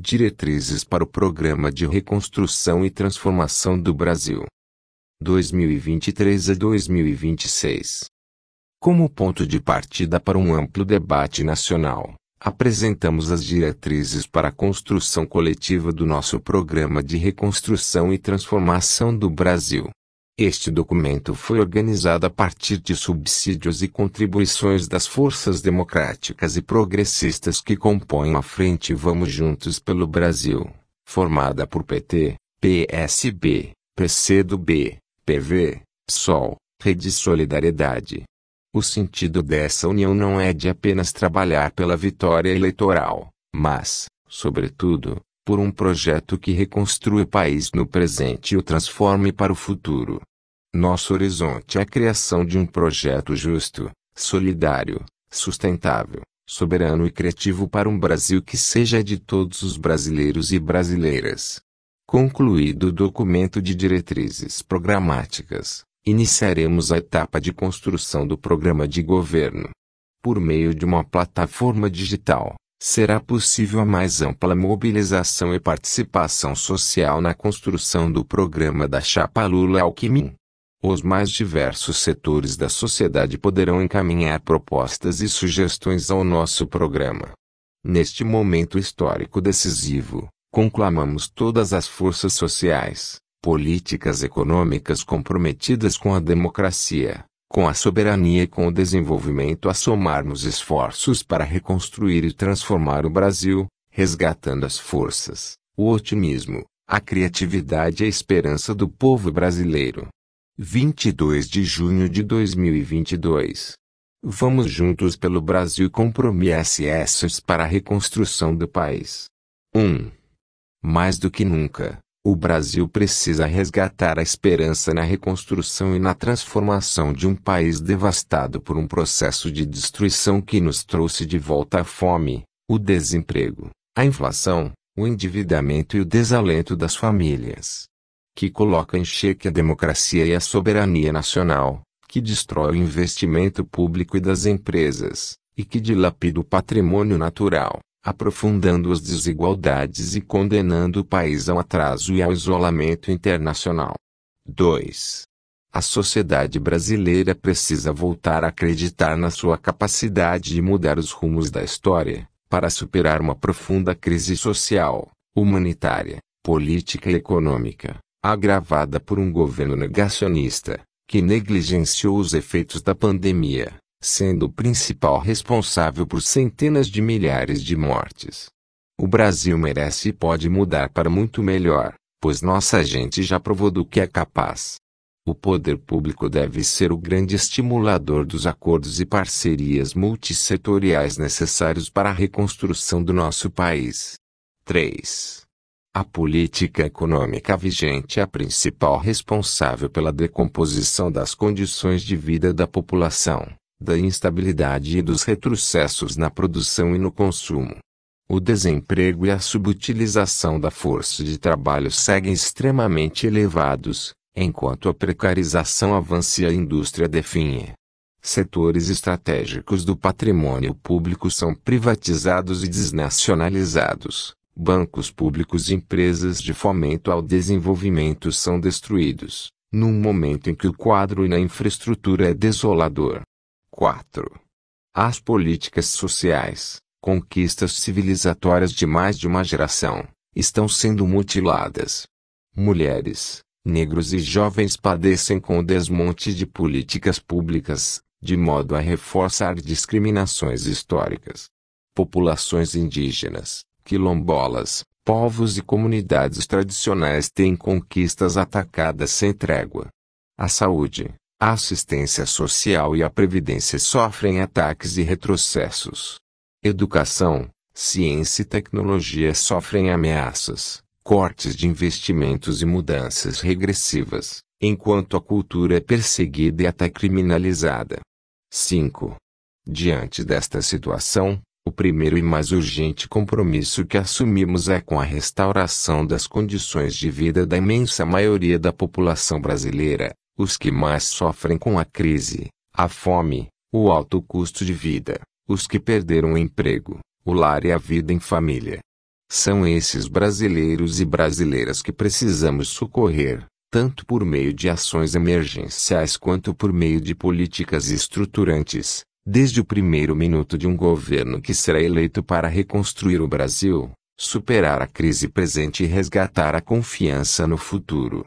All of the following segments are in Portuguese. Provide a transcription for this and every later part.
Diretrizes para o Programa de Reconstrução e Transformação do Brasil 2023 a 2026. Como ponto de partida para um amplo debate nacional, apresentamos as diretrizes para a construção coletiva do nosso Programa de Reconstrução e Transformação do Brasil. Este documento foi organizado a partir de subsídios e contribuições das forças democráticas e progressistas que compõem a Frente Vamos Juntos pelo Brasil, formada por PT, PSB, PCdoB, PV, PSOL, Rede Solidariedade. O sentido dessa união não é de apenas trabalhar pela vitória eleitoral, mas, sobretudo, por um projeto que reconstrua o país no presente e o transforme para o futuro. Nosso horizonte é a criação de um projeto justo, solidário, sustentável, soberano e criativo para um Brasil que seja de todos os brasileiros e brasileiras. Concluído o documento de diretrizes programáticas, iniciaremos a etapa de construção do programa de governo. Por meio de uma plataforma digital, será possível a mais ampla mobilização e participação social na construção do programa da chapa Lula-Alckmin. Os mais diversos setores da sociedade poderão encaminhar propostas e sugestões ao nosso programa. Neste momento histórico decisivo, conclamamos todas as forças sociais, políticas econômicas comprometidas com a democracia, com a soberania e com o desenvolvimento a somarmos esforços para reconstruir e transformar o Brasil, resgatando as forças, o otimismo, a criatividade e a esperança do povo brasileiro. 22 de junho de 2022. Vamos juntos pelo Brasil, compromissos para a reconstrução do país. 1. Mais do que nunca, o Brasil precisa resgatar a esperança na reconstrução e na transformação de um país devastado por um processo de destruição que nos trouxe de volta a fome, o desemprego, a inflação, o endividamento e o desalento das famílias. Que coloca em xeque a democracia e a soberania nacional, que destrói o investimento público e das empresas, e que dilapida o patrimônio natural, aprofundando as desigualdades e condenando o país ao atraso e ao isolamento internacional. 2. A sociedade brasileira precisa voltar a acreditar na sua capacidade de mudar os rumos da história, para superar uma profunda crise social, humanitária, política e econômica, agravada por um governo negacionista, que negligenciou os efeitos da pandemia, sendo o principal responsável por centenas de milhares de mortes. O Brasil merece e pode mudar para muito melhor, pois nossa gente já provou do que é capaz. O poder público deve ser o grande estimulador dos acordos e parcerias multissetoriais necessários para a reconstrução do nosso país. 3. A política econômica vigente é a principal responsável pela decomposição das condições de vida da população, da instabilidade e dos retrocessos na produção e no consumo. O desemprego e a subutilização da força de trabalho seguem extremamente elevados, enquanto a precarização avança e a indústria definha. Setores estratégicos do patrimônio público são privatizados e desnacionalizados. Bancos públicos e empresas de fomento ao desenvolvimento são destruídos, num momento em que o quadro na infraestrutura é desolador. 4. As políticas sociais, conquistas civilizatórias de mais de uma geração, estão sendo mutiladas. Mulheres, negros e jovens padecem com o desmonte de políticas públicas, de modo a reforçar discriminações históricas. Populações indígenas, quilombolas, povos e comunidades tradicionais têm conquistas atacadas sem trégua. A saúde, a assistência social e a previdência sofrem ataques e retrocessos. Educação, ciência e tecnologia sofrem ameaças, cortes de investimentos e mudanças regressivas, enquanto a cultura é perseguida e até criminalizada. 5. Diante desta situação, o primeiro e mais urgente compromisso que assumimos é com a restauração das condições de vida da imensa maioria da população brasileira, os que mais sofrem com a crise, a fome, o alto custo de vida, os que perderam o emprego, o lar e a vida em família. São esses brasileiros e brasileiras que precisamos socorrer, tanto por meio de ações emergenciais quanto por meio de políticas estruturantes, desde o primeiro minuto de um governo que será eleito para reconstruir o Brasil, superar a crise presente e resgatar a confiança no futuro.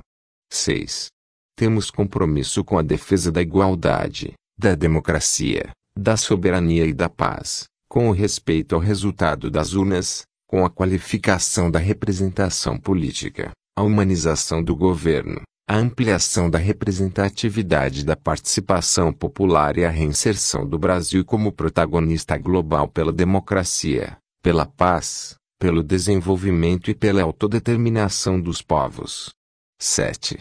6. Temos compromisso com a defesa da igualdade, da democracia, da soberania e da paz, com o respeito ao resultado das urnas, com a qualificação da representação política, a humanização do governo, a ampliação da representatividade da participação popular e a reinserção do Brasil como protagonista global pela democracia, pela paz, pelo desenvolvimento e pela autodeterminação dos povos. 7.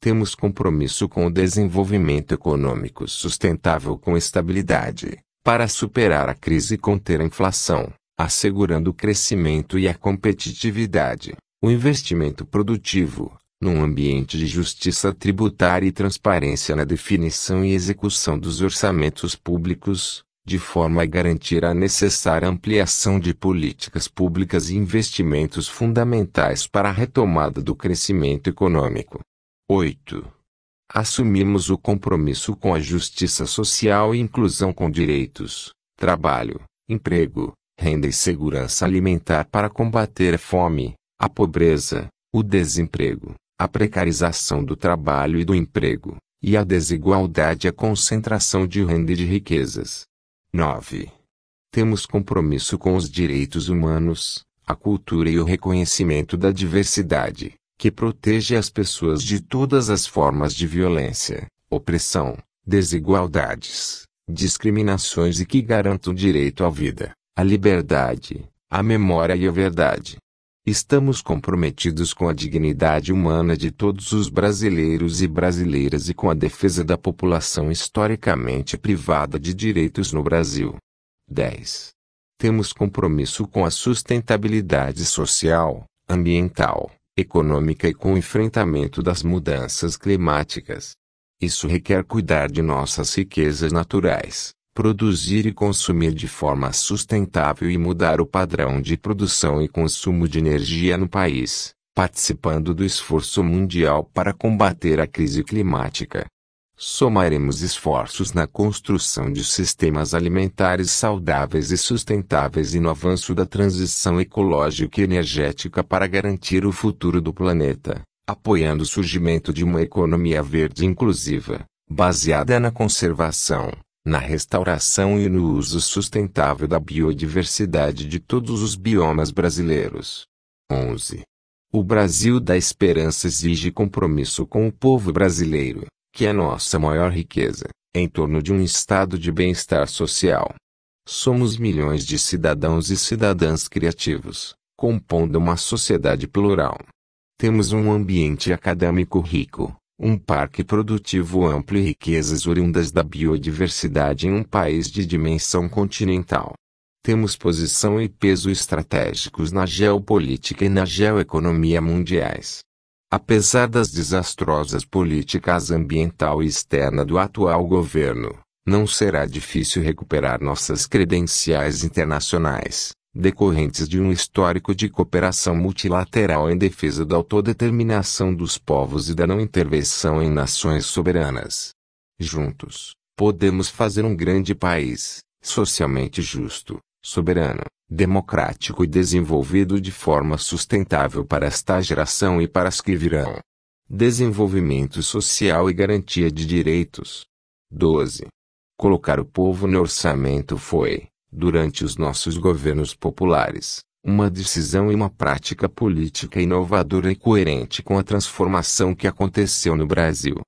Temos compromisso com o desenvolvimento econômico sustentável com estabilidade, para superar a crise e conter a inflação, assegurando o crescimento e a competitividade, o investimento produtivo, num ambiente de justiça tributária e transparência na definição e execução dos orçamentos públicos, de forma a garantir a necessária ampliação de políticas públicas e investimentos fundamentais para a retomada do crescimento econômico. 8. Assumimos o compromisso com a justiça social e inclusão com direitos, trabalho, emprego, renda e segurança alimentar para combater a fome, a pobreza, o desemprego, a precarização do trabalho e do emprego, e a desigualdade e a concentração de renda e de riquezas. 9. Temos compromisso com os direitos humanos, a cultura e o reconhecimento da diversidade, que protege as pessoas de todas as formas de violência, opressão, desigualdades, discriminações e que garanta o direito à vida, à liberdade, à memória e à verdade. Estamos comprometidos com a dignidade humana de todos os brasileiros e brasileiras e com a defesa da população historicamente privada de direitos no Brasil. 10. Temos compromisso com a sustentabilidade social, ambiental, econômica e com o enfrentamento das mudanças climáticas. Isso requer cuidar de nossas riquezas naturais, produzir e consumir de forma sustentável e mudar o padrão de produção e consumo de energia no país, participando do esforço mundial para combater a crise climática. Somaremos esforços na construção de sistemas alimentares saudáveis e sustentáveis e no avanço da transição ecológica e energética para garantir o futuro do planeta, apoiando o surgimento de uma economia verde inclusiva, baseada na conservação, na restauração e no uso sustentável da biodiversidade de todos os biomas brasileiros. 11. O Brasil da Esperança exige compromisso com o povo brasileiro, que é nossa maior riqueza, em torno de um estado de bem-estar social. Somos milhões de cidadãos e cidadãs criativos, compondo uma sociedade plural. Temos um ambiente acadêmico rico, um parque produtivo amplo e riquezas oriundas da biodiversidade em um país de dimensão continental. Temos posição e peso estratégicos na geopolítica e na geoeconomia mundiais. Apesar das desastrosas políticas ambiental e externa do atual governo, não será difícil recuperar nossas credenciais internacionais, decorrentes de um histórico de cooperação multilateral em defesa da autodeterminação dos povos e da não intervenção em nações soberanas. Juntos, podemos fazer um grande país, socialmente justo, soberano, democrático e desenvolvido de forma sustentável para esta geração e para as que virão. Desenvolvimento social e garantia de direitos. 12. Colocar o povo no orçamento foi, durante os nossos governos populares, uma decisão e uma prática política inovadora e coerente com a transformação que aconteceu no Brasil.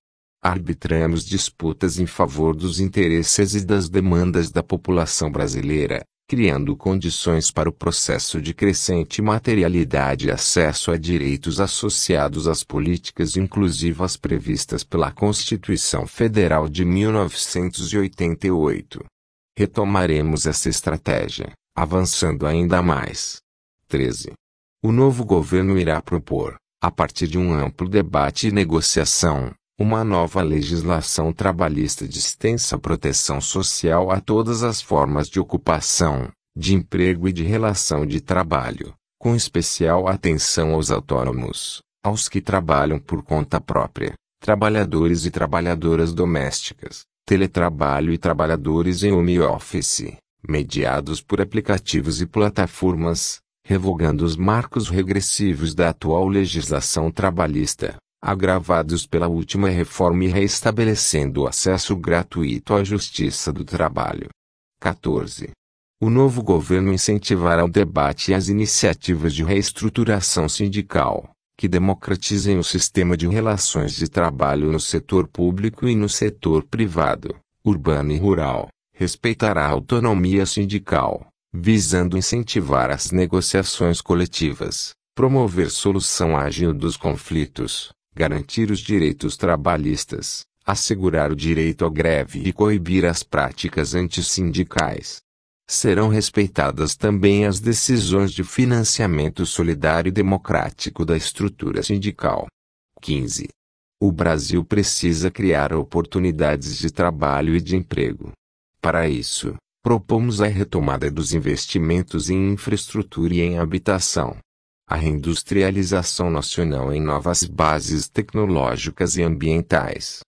Arbitramos disputas em favor dos interesses e das demandas da população brasileira, criando condições para o processo de crescente materialidade e acesso a direitos associados às políticas inclusivas previstas pela Constituição Federal de 1988. Retomaremos essa estratégia, avançando ainda mais. 13. O novo governo irá propor, a partir de um amplo debate e negociação, uma nova legislação trabalhista de extensa proteção social a todas as formas de ocupação, de emprego e de relação de trabalho, com especial atenção aos autônomos, aos que trabalham por conta própria, trabalhadores e trabalhadoras domésticas, teletrabalho e trabalhadores em home office, mediados por aplicativos e plataformas, revogando os marcos regressivos da atual legislação trabalhista, agravados pela última reforma e reestabelecendo o acesso gratuito à justiça do trabalho. 14. O novo governo incentivará o debate e as iniciativas de reestruturação sindical, que democratizem o sistema de relações de trabalho no setor público e no setor privado, urbano e rural, respeitará a autonomia sindical, visando incentivar as negociações coletivas, promover solução ágil dos conflitos, garantir os direitos trabalhistas, assegurar o direito à greve e coibir as práticas antissindicais. Serão respeitadas também as decisões de financiamento solidário e democrático da estrutura sindical. 15. O Brasil precisa criar oportunidades de trabalho e de emprego. Para isso, propomos a retomada dos investimentos em infraestrutura e em habitação, a reindustrialização nacional em novas bases tecnológicas e ambientais,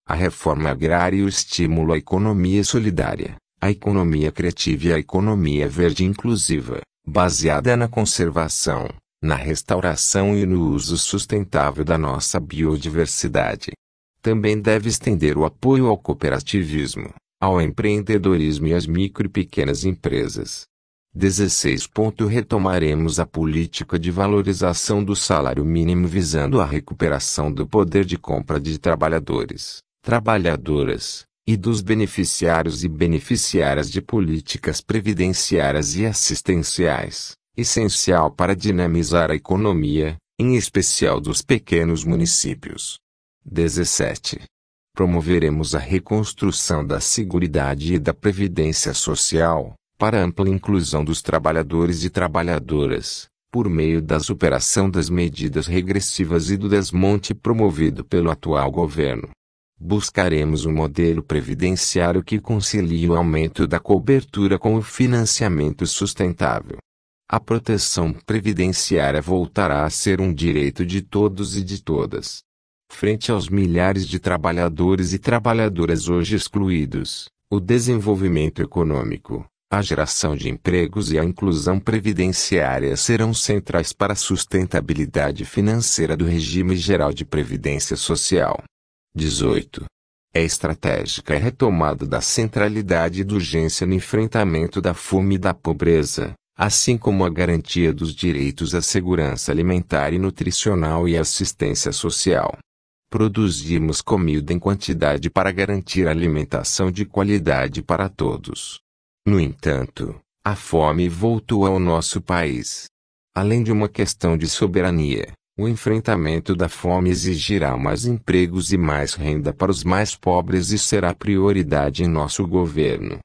a reforma agrária e o estímulo à economia solidária, a economia criativa e a economia verde inclusiva, baseada na conservação, na restauração e no uso sustentável da nossa biodiversidade. Também deve estender o apoio ao cooperativismo, ao empreendedorismo e às micro e pequenas empresas. 16. Retomaremos a política de valorização do salário mínimo visando a recuperação do poder de compra de trabalhadores, trabalhadoras, e dos beneficiários e beneficiárias de políticas previdenciárias e assistenciais, essencial para dinamizar a economia, em especial dos pequenos municípios. 17. Promoveremos a reconstrução da Seguridade e da Previdência Social, para ampla inclusão dos trabalhadores e trabalhadoras, por meio da superação das medidas regressivas e do desmonte promovido pelo atual governo. Buscaremos um modelo previdenciário que concilie o aumento da cobertura com o financiamento sustentável. A proteção previdenciária voltará a ser um direito de todos e de todas. Frente aos milhares de trabalhadores e trabalhadoras hoje excluídos, o desenvolvimento econômico, a geração de empregos e a inclusão previdenciária serão centrais para a sustentabilidade financeira do regime geral de previdência social. 18. É estratégica a retomada da centralidade e da urgência no enfrentamento da fome e da pobreza, assim como a garantia dos direitos à segurança alimentar e nutricional e assistência social. Produzimos comida em quantidade para garantir alimentação de qualidade para todos. No entanto, a fome voltou ao nosso país. Além de uma questão de soberania, o enfrentamento da fome exigirá mais empregos e mais renda para os mais pobres e será prioridade em nosso governo.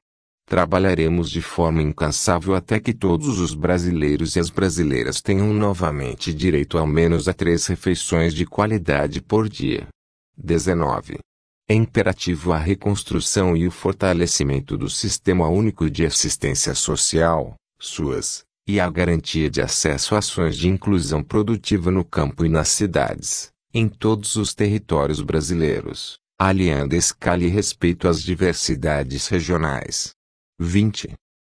Trabalharemos de forma incansável até que todos os brasileiros e as brasileiras tenham novamente direito ao menos a 3 refeições de qualidade por dia. 19. É imperativo a reconstrução e o fortalecimento do Sistema Único de Assistência Social, SUAS, e a garantia de acesso a ações de inclusão produtiva no campo e nas cidades, em todos os territórios brasileiros, aliando escala e respeito às diversidades regionais. 20.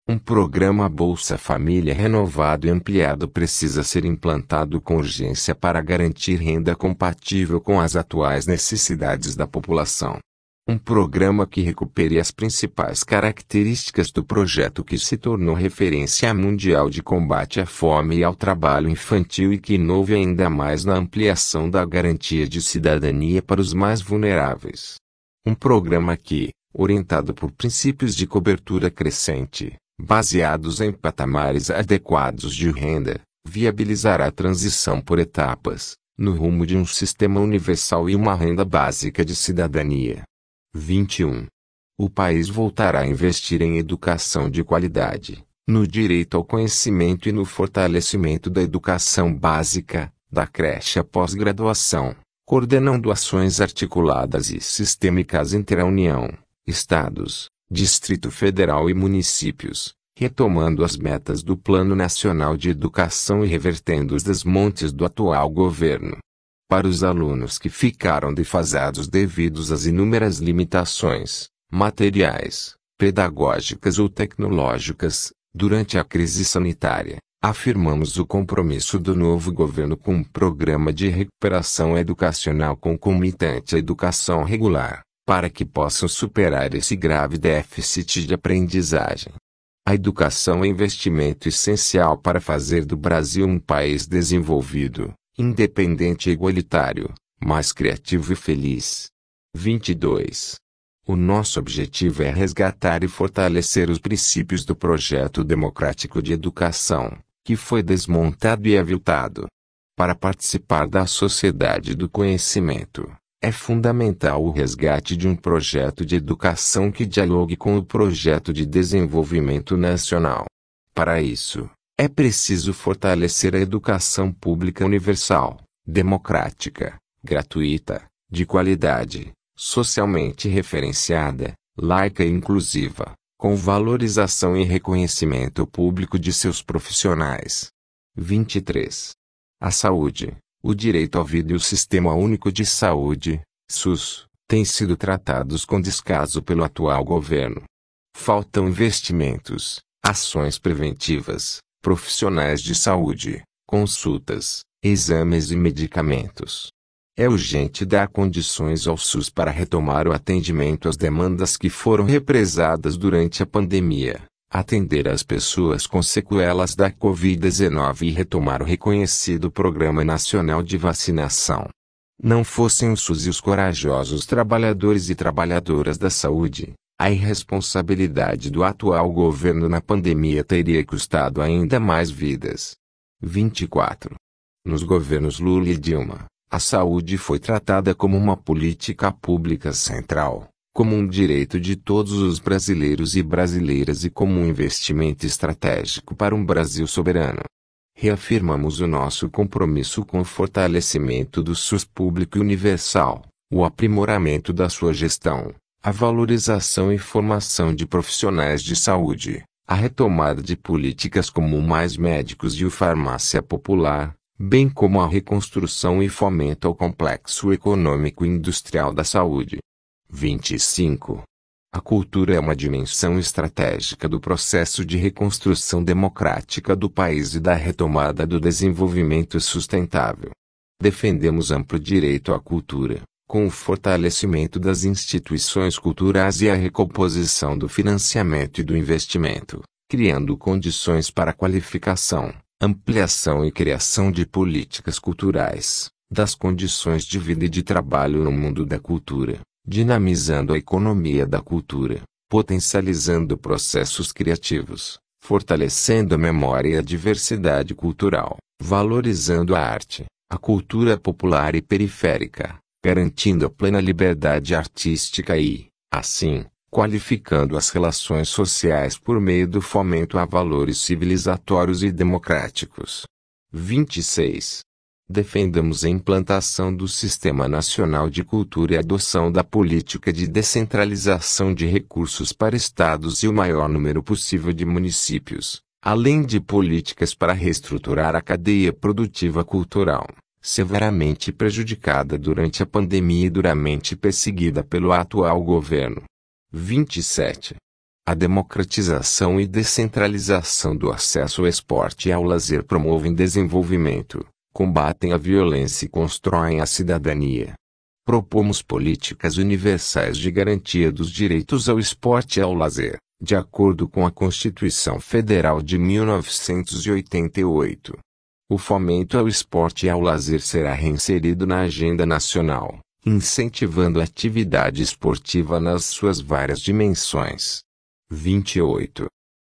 Um programa Bolsa Família renovado e ampliado precisa ser implantado com urgência para garantir renda compatível com as atuais necessidades da população. Um programa que recupere as principais características do projeto que se tornou referência mundial de combate à fome e ao trabalho infantil e que inove ainda mais na ampliação da garantia de cidadania para os mais vulneráveis. Um programa que, orientado por princípios de cobertura crescente, baseados em patamares adequados de renda, viabilizará a transição por etapas, no rumo de um sistema universal e uma renda básica de cidadania. 21. O país voltará a investir em educação de qualidade, no direito ao conhecimento e no fortalecimento da educação básica, da creche à pós-graduação, coordenando ações articuladas e sistêmicas entre a União, Estados, Distrito Federal e municípios, retomando as metas do Plano Nacional de Educação e revertendo os desmontes do atual governo. Para os alunos que ficaram defasados devido às inúmeras limitações materiais, pedagógicas ou tecnológicas, durante a crise sanitária, afirmamos o compromisso do novo governo com um programa de recuperação educacional concomitante à educação regular, para que possam superar esse grave déficit de aprendizagem. A educação é investimento essencial para fazer do Brasil um país desenvolvido, independente e igualitário, mais criativo e feliz. 22. O nosso objetivo é resgatar e fortalecer os princípios do projeto democrático de educação, que foi desmontado e aviltado. Para participar da sociedade do conhecimento, é fundamental o resgate de um projeto de educação que dialogue com o projeto de desenvolvimento nacional. Para isso, é preciso fortalecer a educação pública universal, democrática, gratuita, de qualidade, socialmente referenciada, laica e inclusiva, com valorização e reconhecimento público de seus profissionais. 23. A saúde, o direito à vida e o Sistema Único de Saúde, SUS, têm sido tratados com descaso pelo atual governo. Faltam investimentos, ações preventivas, profissionais de saúde, consultas, exames e medicamentos. É urgente dar condições ao SUS para retomar o atendimento às demandas que foram represadas durante a pandemia, atender as pessoas com sequelas da Covid-19 e retomar o reconhecido Programa Nacional de Vacinação. Não fossem o SUS e os corajosos trabalhadores e trabalhadoras da saúde, a irresponsabilidade do atual governo na pandemia teria custado ainda mais vidas. 24. Nos governos Lula e Dilma, a saúde foi tratada como uma política pública central, como um direito de todos os brasileiros e brasileiras e como um investimento estratégico para um Brasil soberano. Reafirmamos o nosso compromisso com o fortalecimento do SUS público e universal, o aprimoramento da sua gestão, a valorização e formação de profissionais de saúde, a retomada de políticas como Mais Médicos e o Farmácia Popular, bem como a reconstrução e fomento ao complexo econômico e industrial da saúde. 25. A cultura é uma dimensão estratégica do processo de reconstrução democrática do país e da retomada do desenvolvimento sustentável. Defendemos amplo direito à cultura, com o fortalecimento das instituições culturais e a recomposição do financiamento e do investimento, criando condições para a qualificação, ampliação e criação de políticas culturais, das condições de vida e de trabalho no mundo da cultura, dinamizando a economia da cultura, potencializando processos criativos, fortalecendo a memória e a diversidade cultural, valorizando a arte, a cultura popular e periférica, garantindo a plena liberdade artística e, assim, qualificando as relações sociais por meio do fomento a valores civilizatórios e democráticos. 26. Defendamos a implantação do Sistema Nacional de Cultura e a adoção da política de descentralização de recursos para estados e o maior número possível de municípios, além de políticas para reestruturar a cadeia produtiva cultural, severamente prejudicada durante a pandemia e duramente perseguida pelo atual governo. 27. A democratização e descentralização do acesso ao esporte e ao lazer promovem desenvolvimento, combatem a violência e constroem a cidadania. Propomos políticas universais de garantia dos direitos ao esporte e ao lazer, de acordo com a Constituição Federal de 1988. O fomento ao esporte e ao lazer será reinserido na agenda nacional, incentivando a atividade esportiva nas suas várias dimensões. 28.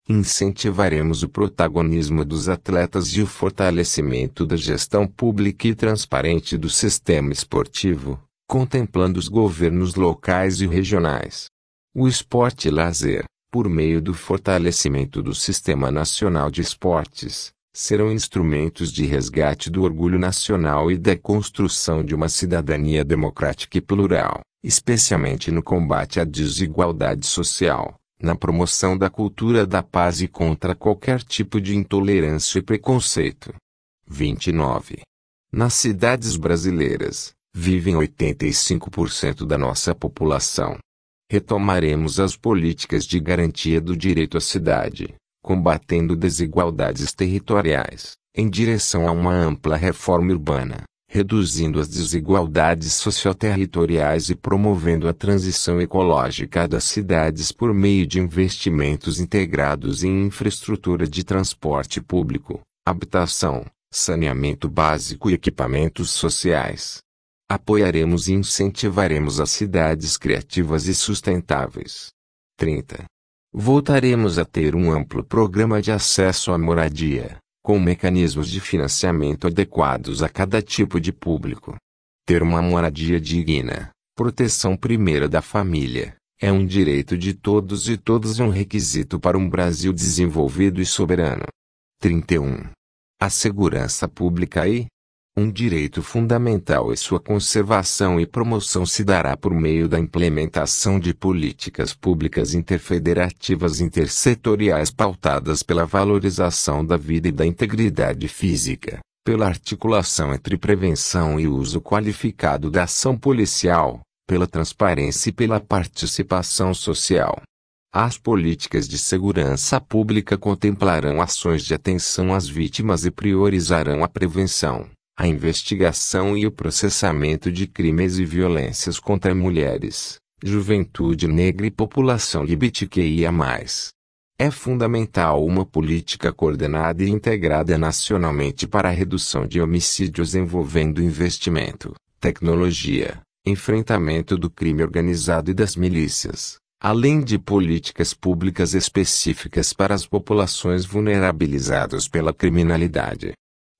Incentivaremos o protagonismo dos atletas e o fortalecimento da gestão pública e transparente do sistema esportivo, contemplando os governos locais e regionais. O esporte e lazer, por meio do fortalecimento do Sistema Nacional de Esportes, serão instrumentos de resgate do orgulho nacional e da construção de uma cidadania democrática e plural, especialmente no combate à desigualdade social, na promoção da cultura da paz e contra qualquer tipo de intolerância e preconceito. 29. Nas cidades brasileiras, vivem 85% da nossa população. Retomaremos as políticas de garantia do direito à cidade, combatendo desigualdades territoriais, em direção a uma ampla reforma urbana, reduzindo as desigualdades socioterritoriais e promovendo a transição ecológica das cidades por meio de investimentos integrados em infraestrutura de transporte público, habitação, saneamento básico e equipamentos sociais. Apoiaremos e incentivaremos as cidades criativas e sustentáveis. 30. Voltaremos a ter um amplo programa de acesso à moradia, com mecanismos de financiamento adequados a cada tipo de público. Ter uma moradia digna, proteção primeira da família, é um direito de todos e todas e um requisito para um Brasil desenvolvido e soberano. 31. A segurança pública é um direito fundamental e sua conservação e promoção se dará por meio da implementação de políticas públicas interfederativas intersetoriais pautadas pela valorização da vida e da integridade física, pela articulação entre prevenção e uso qualificado da ação policial, pela transparência e pela participação social. As políticas de segurança pública contemplarão ações de atenção às vítimas e priorizarão a prevenção, a investigação e o processamento de crimes e violências contra mulheres, juventude negra e população LGBTQIA+. É fundamental uma política coordenada e integrada nacionalmente para a redução de homicídios envolvendo investimento, tecnologia, enfrentamento do crime organizado e das milícias, além de políticas públicas específicas para as populações vulnerabilizadas pela criminalidade.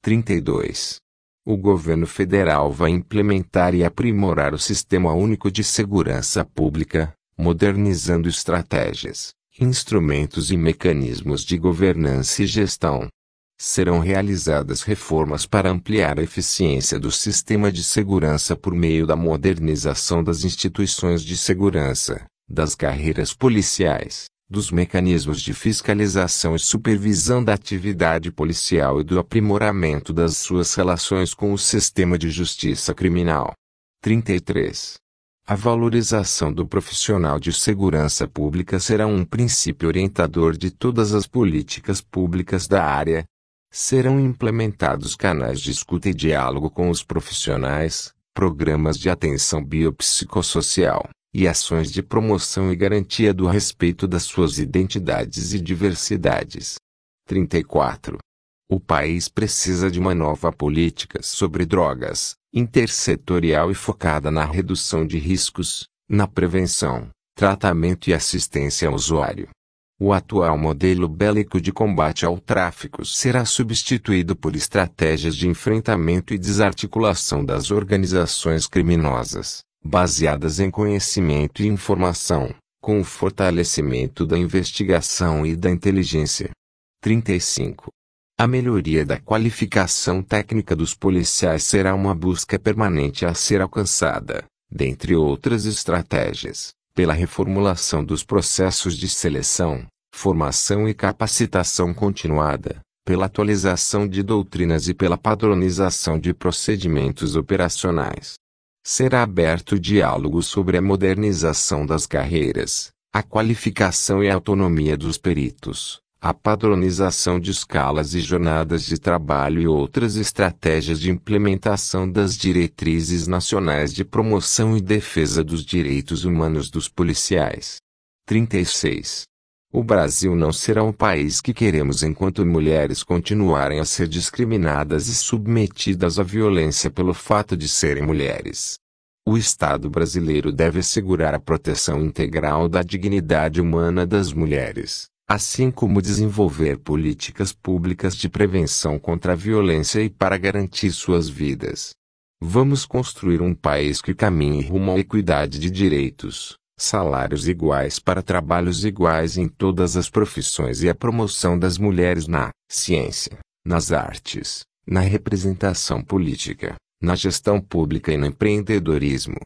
32. O governo federal vai implementar e aprimorar o Sistema Único de Segurança Pública, modernizando estratégias, instrumentos e mecanismos de governança e gestão. Serão realizadas reformas para ampliar a eficiência do sistema de segurança por meio da modernização das instituições de segurança, das carreiras policiais, dos mecanismos de fiscalização e supervisão da atividade policial e do aprimoramento das suas relações com o sistema de justiça criminal. 33. A valorização do profissional de segurança pública será um princípio orientador de todas as políticas públicas da área. Serão implementados canais de escuta e diálogo com os profissionais, programas de atenção biopsicossocial, e ações de promoção e garantia do respeito das suas identidades e diversidades. 34. O país precisa de uma nova política sobre drogas, intersetorial e focada na redução de riscos, na prevenção, tratamento e assistência ao usuário. O atual modelo bélico de combate ao tráfico será substituído por estratégias de enfrentamento e desarticulação das organizações criminosas, baseadas em conhecimento e informação, com o fortalecimento da investigação e da inteligência. 35. A melhoria da qualificação técnica dos policiais será uma busca permanente a ser alcançada, dentre outras estratégias, pela reformulação dos processos de seleção, formação e capacitação continuada, pela atualização de doutrinas e pela padronização de procedimentos operacionais. Será aberto diálogo sobre a modernização das carreiras, a qualificação e a autonomia dos peritos, a padronização de escalas e jornadas de trabalho e outras estratégias de implementação das diretrizes nacionais de promoção e defesa dos direitos humanos dos policiais. 36. O Brasil não será um país que queremos enquanto mulheres continuarem a ser discriminadas e submetidas à violência pelo fato de serem mulheres. O Estado brasileiro deve assegurar a proteção integral da dignidade humana das mulheres, assim como desenvolver políticas públicas de prevenção contra a violência e para garantir suas vidas. Vamos construir um país que caminhe rumo à equidade de direitos, salários iguais para trabalhos iguais em todas as profissões e a promoção das mulheres na ciência, nas artes, na representação política, na gestão pública e no empreendedorismo.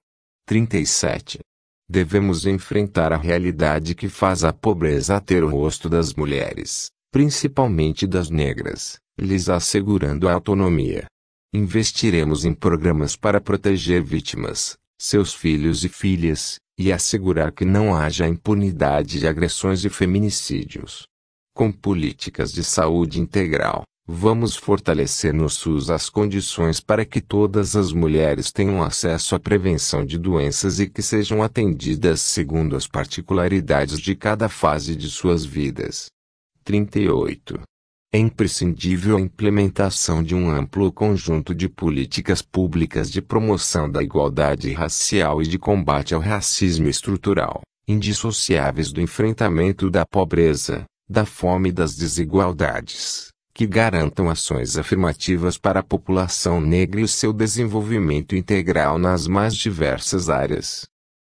37. Devemos enfrentar a realidade que faz a pobreza ter o rosto das mulheres, principalmente das negras, lhes assegurando a autonomia. Investiremos em programas para proteger vítimas, seus filhos e filhas, e assegurar que não haja impunidade de agressões e feminicídios. Com políticas de saúde integral, vamos fortalecer no SUS as condições para que todas as mulheres tenham acesso à prevenção de doenças e que sejam atendidas segundo as particularidades de cada fase de suas vidas. 38. É imprescindível a implementação de um amplo conjunto de políticas públicas de promoção da igualdade racial e de combate ao racismo estrutural, indissociáveis do enfrentamento da pobreza, da fome e das desigualdades, que garantam ações afirmativas para a população negra e o seu desenvolvimento integral nas mais diversas áreas.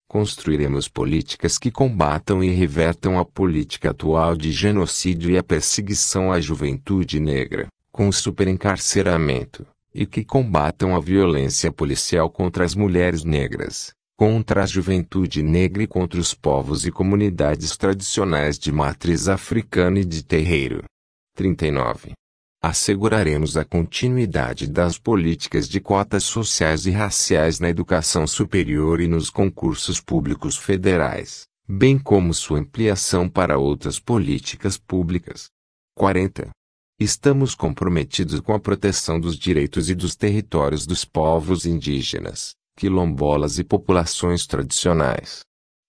Construiremos políticas que combatam e revertam a política atual de genocídio e a perseguição à juventude negra, com o superencarceramento, e que combatam a violência policial contra as mulheres negras, contra a juventude negra e contra os povos e comunidades tradicionais de matriz africana e de terreiro. 39. Asseguraremos a continuidade das políticas de cotas sociais e raciais na educação superior e nos concursos públicos federais, bem como sua ampliação para outras políticas públicas. 40. Estamos comprometidos com a proteção dos direitos e dos territórios dos povos indígenas, quilombolas e populações tradicionais.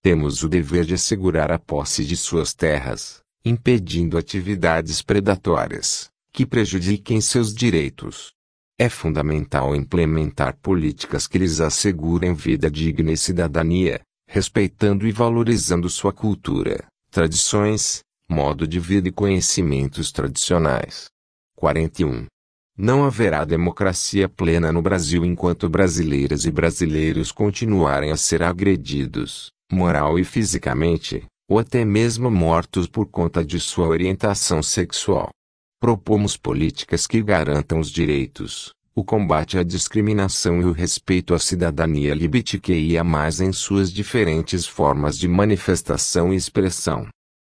Temos o dever de assegurar a posse de suas terras, impedindo atividades predatórias que prejudiquem seus direitos. É fundamental implementar políticas que lhes assegurem vida digna e cidadania, respeitando e valorizando sua cultura, tradições, modo de vida e conhecimentos tradicionais. 41. Não haverá democracia plena no Brasil enquanto brasileiras e brasileiros continuarem a ser agredidos, moral e fisicamente, ou até mesmo mortos por conta de sua orientação sexual. Propomos políticas que garantam os direitos, o combate à discriminação e o respeito à cidadania LGBTQIA+, em suas diferentes formas de manifestação e expressão.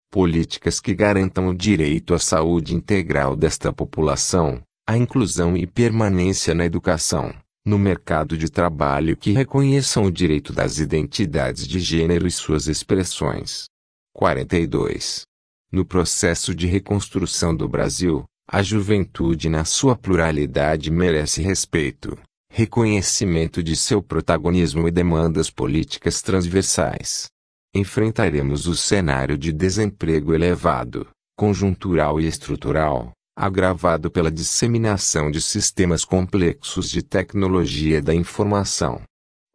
Políticas que garantam o direito à saúde integral desta população, a inclusão e permanência na educação, no mercado de trabalho, que reconheçam o direito das identidades de gênero e suas expressões. 42. No processo de reconstrução do Brasil, a juventude na sua pluralidade merece respeito, reconhecimento de seu protagonismo e demandas políticas transversais. Enfrentaremos o cenário de desemprego elevado, conjuntural e estrutural, agravado pela disseminação de sistemas complexos de tecnologia da informação.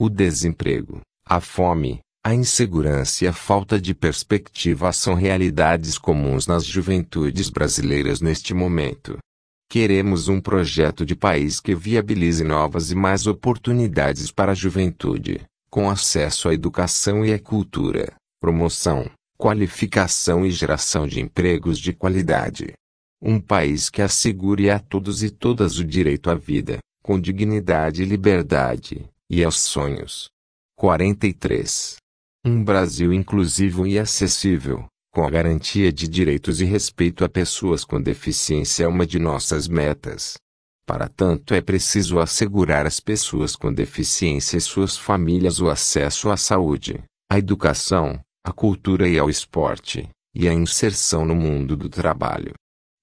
O desemprego, a fome, a insegurança e a falta de perspectiva são realidades comuns nas juventudes brasileiras neste momento. Queremos um projeto de país que viabilize novas e mais oportunidades para a juventude, com acesso à educação e à cultura, promoção, qualificação e geração de empregos de qualidade. Um país que assegure a todos e todas o direito à vida, com dignidade e liberdade, e aos sonhos. 43. Um Brasil inclusivo e acessível, com a garantia de direitos e respeito a pessoas com deficiência é uma de nossas metas. Para tanto é preciso assegurar às pessoas com deficiência e suas famílias o acesso à saúde, à educação, à cultura e ao esporte, e à inserção no mundo do trabalho.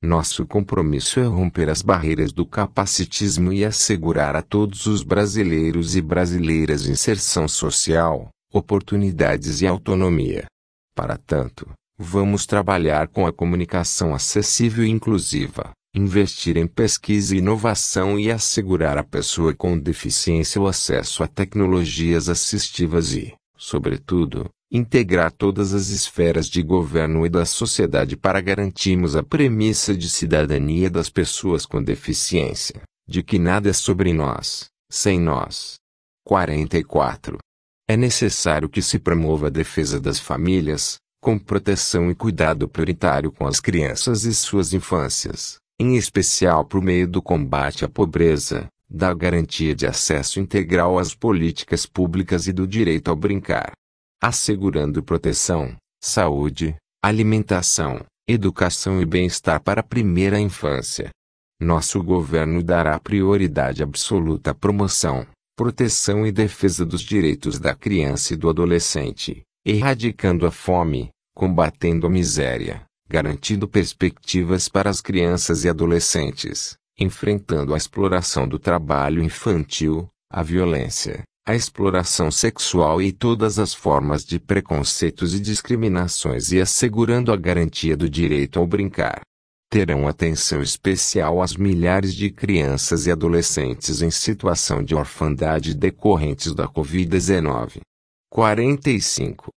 Nosso compromisso é romper as barreiras do capacitismo e assegurar a todos os brasileiros e brasileiras inserção social, oportunidades e autonomia. Para tanto, vamos trabalhar com a comunicação acessível e inclusiva, investir em pesquisa e inovação e assegurar à pessoa com deficiência o acesso a tecnologias assistivas e, sobretudo, integrar todas as esferas de governo e da sociedade para garantirmos a premissa de cidadania das pessoas com deficiência, de que nada é sobre nós, sem nós. 44. É necessário que se promova a defesa das famílias, com proteção e cuidado prioritário com as crianças e suas infâncias, em especial por meio do combate à pobreza, da garantia de acesso integral às políticas públicas e do direito ao brincar. assegurando proteção, saúde, alimentação, educação e bem-estar para a primeira infância. Nosso governo dará prioridade absoluta à promoção, proteção e defesa dos direitos da criança e do adolescente, erradicando a fome, combatendo a miséria, garantindo perspectivas para as crianças e adolescentes, enfrentando a exploração do trabalho infantil, a violência, a exploração sexual e todas as formas de preconceitos e discriminações e assegurando a garantia do direito ao brincar. Terão atenção especial às milhares de crianças e adolescentes em situação de orfandade decorrentes da Covid-19. 45.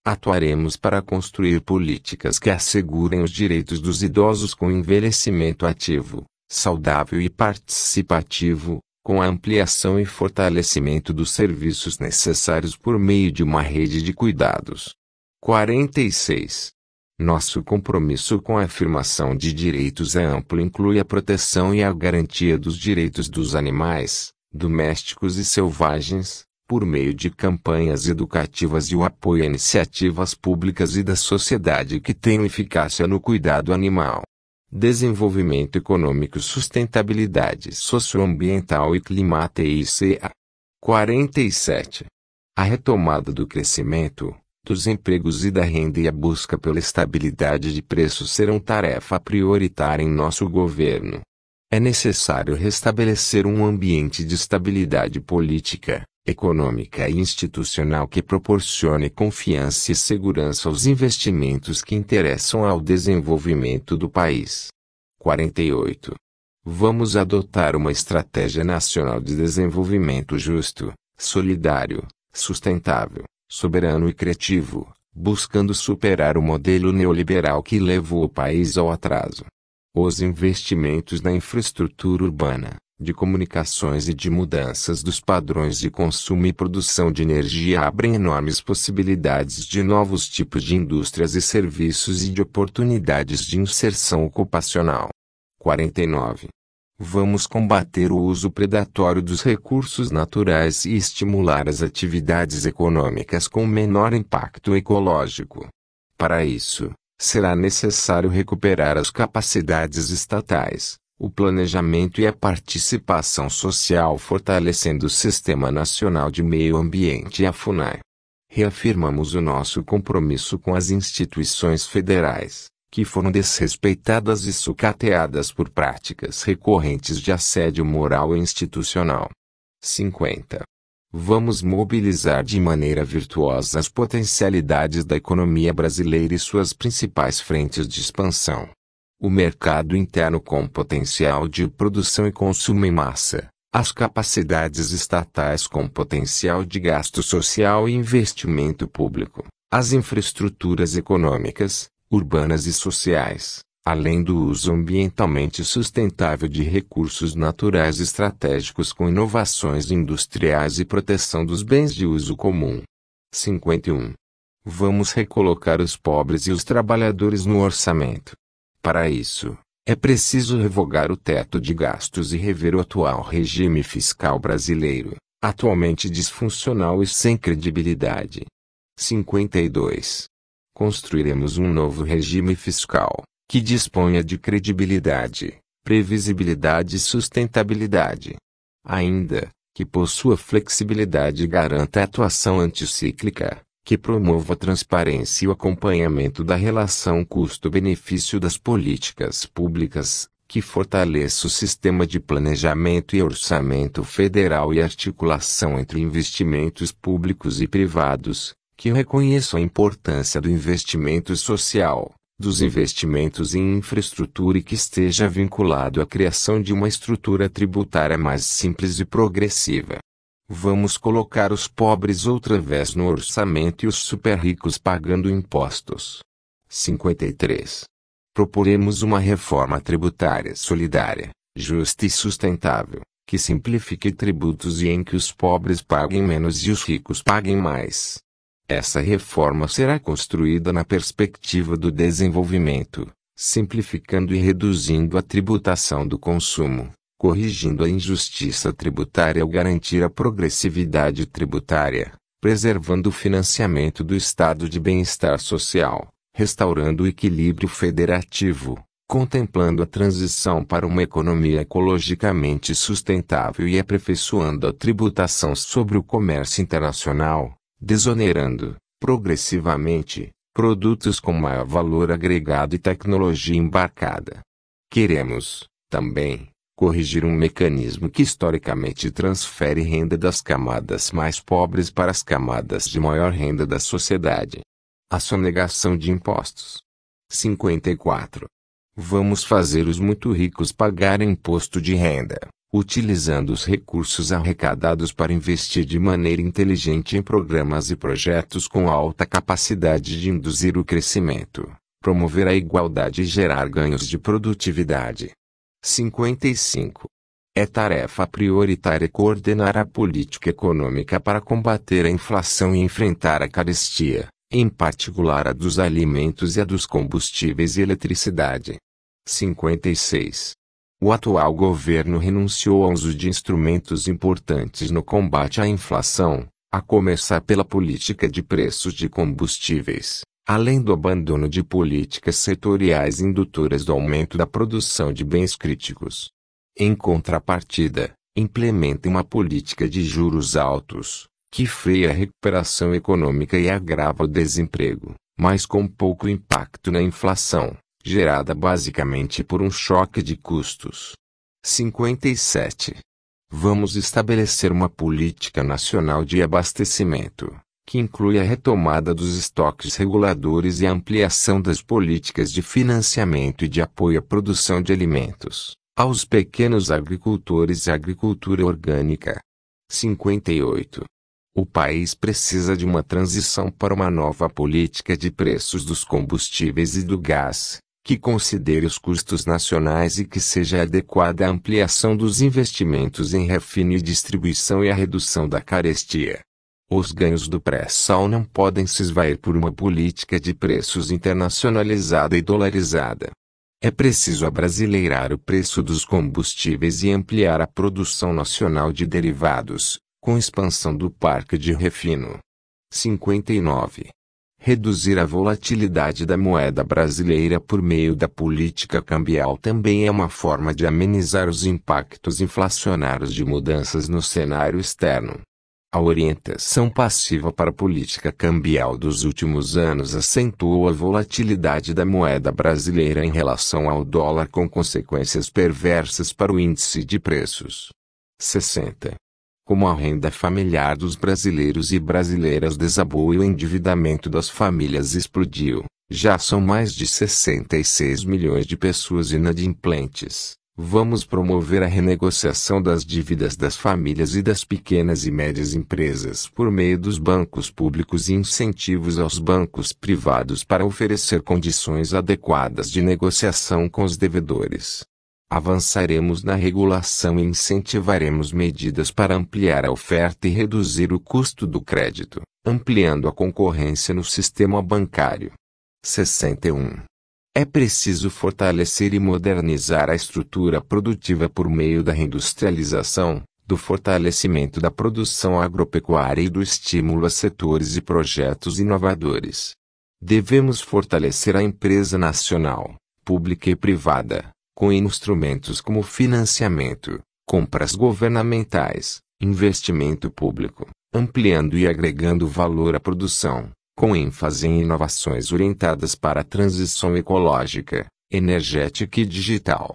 Atuaremos para construir políticas que assegurem os direitos dos idosos com envelhecimento ativo, saudável e participativo, com a ampliação e fortalecimento dos serviços necessários por meio de uma rede de cuidados. 46. Nosso compromisso com a afirmação de direitos é amplo e inclui a proteção e a garantia dos direitos dos animais, domésticos e selvagens, por meio de campanhas educativas e o apoio a iniciativas públicas e da sociedade que tenham eficácia no cuidado animal. Desenvolvimento econômico, sustentabilidade socioambiental e climática. 47. A retomada do crescimento, dos empregos e da renda e a busca pela estabilidade de preços serão tarefa prioritária em nosso governo. É necessário restabelecer um ambiente de estabilidade política, econômica e institucional que proporcione confiança e segurança aos investimentos que interessam ao desenvolvimento do país. 48. Vamos adotar uma estratégia nacional de desenvolvimento justo, solidário, sustentável, soberano e criativo, buscando superar o modelo neoliberal que levou o país ao atraso. Os investimentos na infraestrutura urbana, de comunicações e de mudanças dos padrões de consumo e produção de energia abrem enormes possibilidades de novos tipos de indústrias e serviços e de oportunidades de inserção ocupacional. 49. Vamos combater o uso predatório dos recursos naturais e estimular as atividades econômicas com menor impacto ecológico. Para isso, será necessário recuperar as capacidades estatais, o planejamento e a participação social fortalecendo o Sistema Nacional de Meio Ambiente e a FUNAI. Reafirmamos o nosso compromisso com as instituições federais, que foram desrespeitadas e sucateadas por práticas recorrentes de assédio moral e institucional. 50. Vamos mobilizar de maneira virtuosa as potencialidades da economia brasileira e suas principais frentes de expansão. O mercado interno com potencial de produção e consumo em massa, as capacidades estatais com potencial de gasto social e investimento público, as infraestruturas econômicas, urbanas e sociais, além do uso ambientalmente sustentável de recursos naturais estratégicos com inovações industriais e proteção dos bens de uso comum. 51. Vamos recolocar os pobres e os trabalhadores no orçamento. Para isso, é preciso revogar o teto de gastos e rever o atual regime fiscal brasileiro, atualmente disfuncional e sem credibilidade. 52. Construiremos um novo regime fiscal, que disponha de credibilidade, previsibilidade e sustentabilidade. Ainda, que possua flexibilidade e garanta a atuação anticíclica, que promova a transparência e o acompanhamento da relação custo-benefício das políticas públicas, que fortaleça o sistema de planejamento e orçamento federal e articulação entre investimentos públicos e privados, que reconheça a importância do investimento social, dos investimentos em infraestrutura e que esteja vinculado à criação de uma estrutura tributária mais simples e progressiva. Vamos colocar os pobres outra vez no orçamento e os super-ricos pagando impostos. 53. Proporemos uma reforma tributária solidária, justa e sustentável, que simplifique tributos e em que os pobres paguem menos e os ricos paguem mais. Essa reforma será construída na perspectiva do desenvolvimento, simplificando e reduzindo a tributação do consumo, corrigindo a injustiça tributária ao garantir a progressividade tributária, preservando o financiamento do estado de bem-estar social, restaurando o equilíbrio federativo, contemplando a transição para uma economia ecologicamente sustentável e aperfeiçoando a tributação sobre o comércio internacional, desonerando, progressivamente, produtos com maior valor agregado e tecnologia embarcada. Queremos, também, corrigir um mecanismo que historicamente transfere renda das camadas mais pobres para as camadas de maior renda da sociedade. A sonegação de impostos. 54. Vamos fazer os muito ricos pagarem imposto de renda, utilizando os recursos arrecadados para investir de maneira inteligente em programas e projetos com alta capacidade de induzir o crescimento, promover a igualdade e gerar ganhos de produtividade. 55. É tarefa prioritária coordenar a política econômica para combater a inflação e enfrentar a carestia, em particular a dos alimentos e a dos combustíveis e eletricidade. 56. O atual governo renunciou ao uso de instrumentos importantes no combate à inflação, a começar pela política de preços de combustíveis, além do abandono de políticas setoriais indutoras do aumento da produção de bens críticos. Em contrapartida, implementa uma política de juros altos, que freia a recuperação econômica e agrava o desemprego, mas com pouco impacto na inflação, gerada basicamente por um choque de custos. 57. Vamos estabelecer uma política nacional de abastecimento, que inclui a retomada dos estoques reguladores e a ampliação das políticas de financiamento e de apoio à produção de alimentos, aos pequenos agricultores e à agricultura orgânica. 58. O país precisa de uma transição para uma nova política de preços dos combustíveis e do gás, que considere os custos nacionais e que seja adequada à ampliação dos investimentos em refino e distribuição e à redução da carestia. Os ganhos do pré-sal não podem se esvair por uma política de preços internacionalizada e dolarizada. É preciso abrasileirar o preço dos combustíveis e ampliar a produção nacional de derivados, com expansão do parque de refino. 59. Reduzir a volatilidade da moeda brasileira por meio da política cambial também é uma forma de amenizar os impactos inflacionários de mudanças no cenário externo. A orientação passiva para a política cambial dos últimos anos acentuou a volatilidade da moeda brasileira em relação ao dólar, com consequências perversas para o índice de preços. 60. Como a renda familiar dos brasileiros e brasileiras desabou e o endividamento das famílias explodiu, já são mais de 66 milhões de pessoas inadimplentes. Vamos promover a renegociação das dívidas das famílias e das pequenas e médias empresas por meio dos bancos públicos e incentivos aos bancos privados para oferecer condições adequadas de negociação com os devedores. Avançaremos na regulação e incentivaremos medidas para ampliar a oferta e reduzir o custo do crédito, ampliando a concorrência no sistema bancário. 61. É preciso fortalecer e modernizar a estrutura produtiva por meio da reindustrialização, do fortalecimento da produção agropecuária e do estímulo a setores e projetos inovadores. Devemos fortalecer a empresa nacional, pública e privada, com instrumentos como financiamento, compras governamentais, investimento público, ampliando e agregando valor à produção, com ênfase em inovações orientadas para a transição ecológica, energética e digital.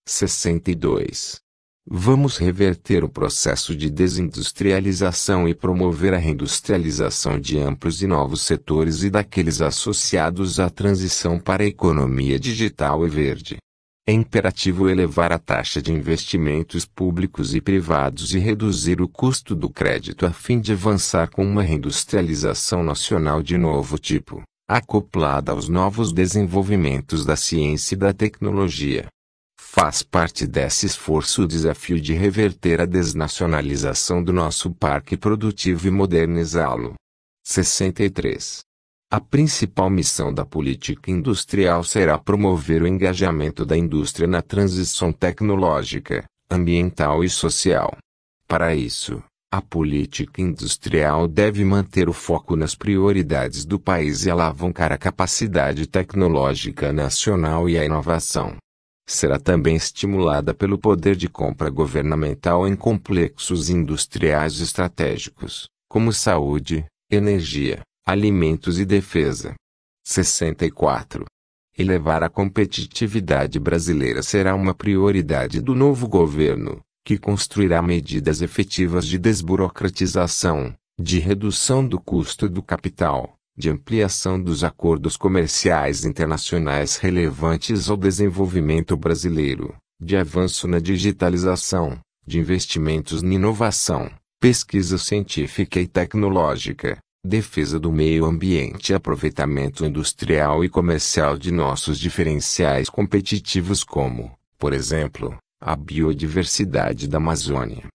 62. Vamos reverter o processo de desindustrialização e promover a reindustrialização de amplos e novos setores e daqueles associados à transição para a economia digital e verde. É imperativo elevar a taxa de investimentos públicos e privados e reduzir o custo do crédito a fim de avançar com uma reindustrialização nacional de novo tipo, acoplada aos novos desenvolvimentos da ciência e da tecnologia. Faz parte desse esforço o desafio de reverter a desnacionalização do nosso parque produtivo e modernizá-lo. 63. A principal missão da política industrial será promover o engajamento da indústria na transição tecnológica, ambiental e social. Para isso, A política industrial deve manter o foco nas prioridades do país e alavancar a capacidade tecnológica nacional e a inovação. Será também estimulada pelo poder de compra governamental em complexos industriais estratégicos, como saúde, energia, alimentos e defesa. 64. Elevar a competitividade brasileira será uma prioridade do novo governo, que construirá medidas efetivas de desburocratização, de redução do custo do capital, de ampliação dos acordos comerciais internacionais relevantes ao desenvolvimento brasileiro, de avanço na digitalização, de investimentos em inovação, pesquisa científica e tecnológica, defesa do meio ambiente e aproveitamento industrial e comercial de nossos diferenciais competitivos como, por exemplo, a biodiversidade da Amazônia.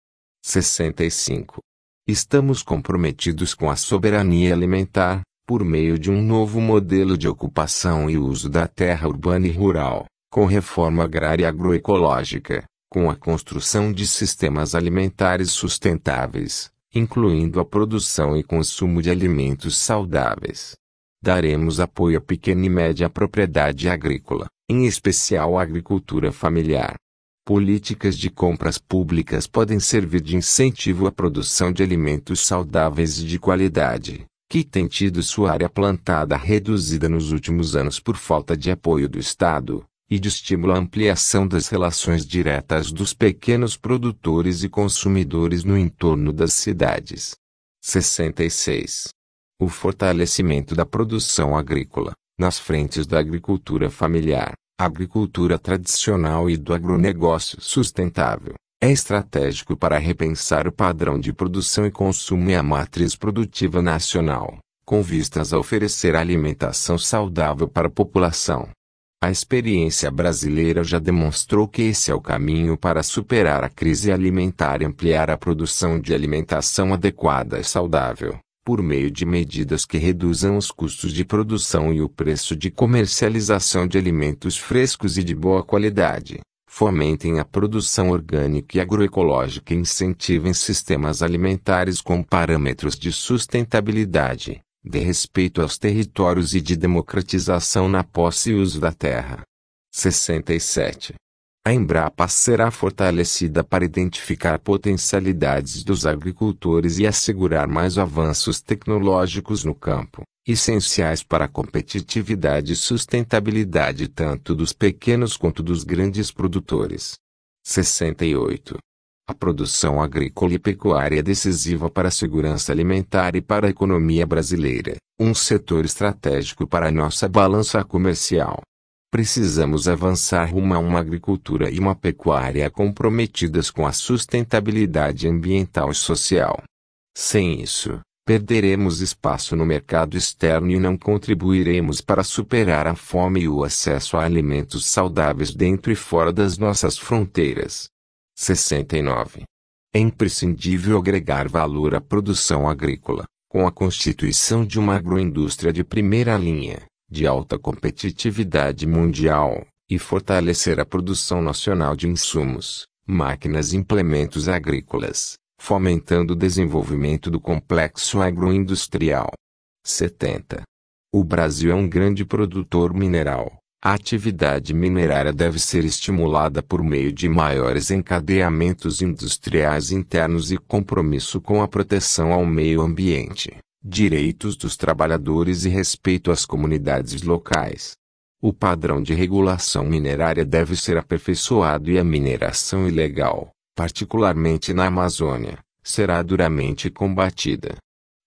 65. Estamos comprometidos com a soberania alimentar, por meio de um novo modelo de ocupação e uso da terra urbana e rural, com reforma agrária e agroecológica, com a construção de sistemas alimentares sustentáveis, incluindo a produção e consumo de alimentos saudáveis. Daremos apoio à pequena e média propriedade agrícola, em especial à agricultura familiar. Políticas de compras públicas podem servir de incentivo à produção de alimentos saudáveis e de qualidade, que tem tido sua área plantada reduzida nos últimos anos por falta de apoio do Estado, e de estímulo à ampliação das relações diretas dos pequenos produtores e consumidores no entorno das cidades. 66. O fortalecimento da produção agrícola, nas frentes da agricultura familiar, agricultura tradicional e do agronegócio sustentável, é estratégico para repensar o padrão de produção e consumo e a matriz produtiva nacional, com vistas a oferecer alimentação saudável para a população. A experiência brasileira já demonstrou que esse é o caminho para superar a crise alimentar e ampliar a produção de alimentação adequada e saudável, por meio de medidas que reduzam os custos de produção e o preço de comercialização de alimentos frescos e de boa qualidade, fomentem a produção orgânica e agroecológica e incentivem sistemas alimentares com parâmetros de sustentabilidade, de respeito aos territórios e de democratização na posse e uso da terra. 67. A Embrapa será fortalecida para identificar potencialidades dos agricultores e assegurar mais avanços tecnológicos no campo, essenciais para a competitividade e sustentabilidade tanto dos pequenos quanto dos grandes produtores. 68. A produção agrícola e pecuária é decisiva para a segurança alimentar e para a economia brasileira, um setor estratégico para a nossa balança comercial. Precisamos avançar rumo a uma agricultura e uma pecuária comprometidas com a sustentabilidade ambiental e social. Sem isso, perderemos espaço no mercado externo e não contribuiremos para superar a fome e o acesso a alimentos saudáveis dentro e fora das nossas fronteiras. 69. É imprescindível agregar valor à produção agrícola, com a constituição de uma agroindústria de primeira linha, de alta competitividade mundial, e fortalecer a produção nacional de insumos, máquinas e implementos agrícolas, fomentando o desenvolvimento do complexo agroindustrial. 70. O Brasil é um grande produtor mineral. A atividade minerária deve ser estimulada por meio de maiores encadeamentos industriais internos e compromisso com a proteção ao meio ambiente, direitos dos trabalhadores e respeito às comunidades locais. O padrão de regulação minerária deve ser aperfeiçoado e a mineração ilegal, particularmente na Amazônia, será duramente combatida.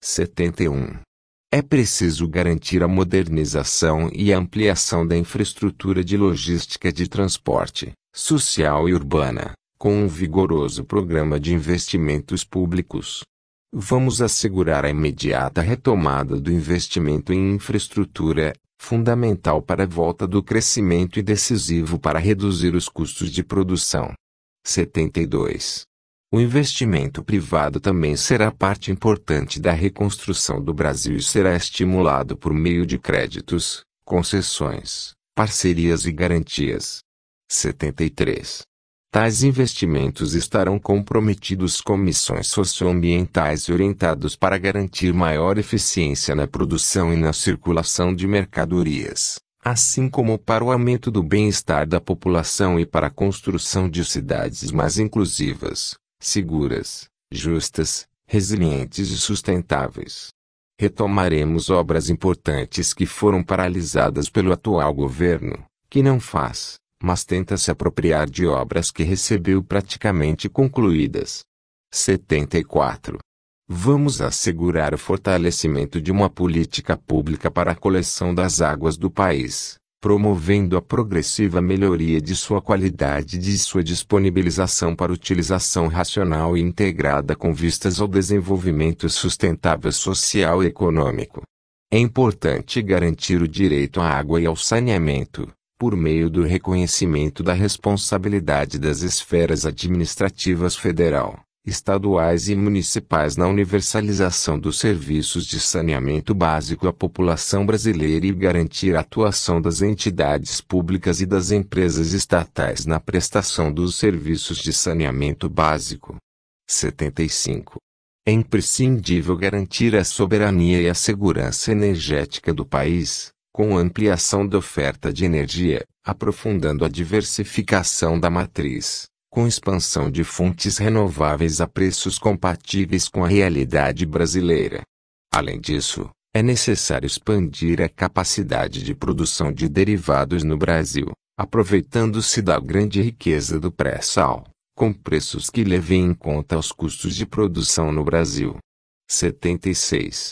71. É preciso garantir a modernização e a ampliação da infraestrutura de logística de transporte, social e urbana, com um vigoroso programa de investimentos públicos. Vamos assegurar a imediata retomada do investimento em infraestrutura, fundamental para a volta do crescimento e decisivo para reduzir os custos de produção. 72. O investimento privado também será parte importante da reconstrução do Brasil e será estimulado por meio de créditos, concessões, parcerias e garantias. 73. Tais investimentos estarão comprometidos com missões socioambientais orientados para garantir maior eficiência na produção e na circulação de mercadorias, assim como para o aumento do bem-estar da população e para a construção de cidades mais inclusivas, seguras, justas, resilientes e sustentáveis. Retomaremos obras importantes que foram paralisadas pelo atual governo, que não faz, mas tenta se apropriar de obras que recebeu praticamente concluídas. 74. Vamos assegurar o fortalecimento de uma política pública para a coleção das águas do país, promovendo a progressiva melhoria de sua qualidade e de sua disponibilização para utilização racional e integrada com vistas ao desenvolvimento sustentável social e econômico. É importante garantir o direito à água e ao saneamento, por meio do reconhecimento da responsabilidade das esferas administrativas federal, estaduais e municipais na universalização dos serviços de saneamento básico à população brasileira e garantir a atuação das entidades públicas e das empresas estatais na prestação dos serviços de saneamento básico. 75. É imprescindível garantir a soberania e a segurança energética do país, com ampliação da oferta de energia, aprofundando a diversificação da matriz, com expansão de fontes renováveis a preços compatíveis com a realidade brasileira. Além disso, é necessário expandir a capacidade de produção de derivados no Brasil, aproveitando-se da grande riqueza do pré-sal, com preços que levem em conta os custos de produção no Brasil. 76.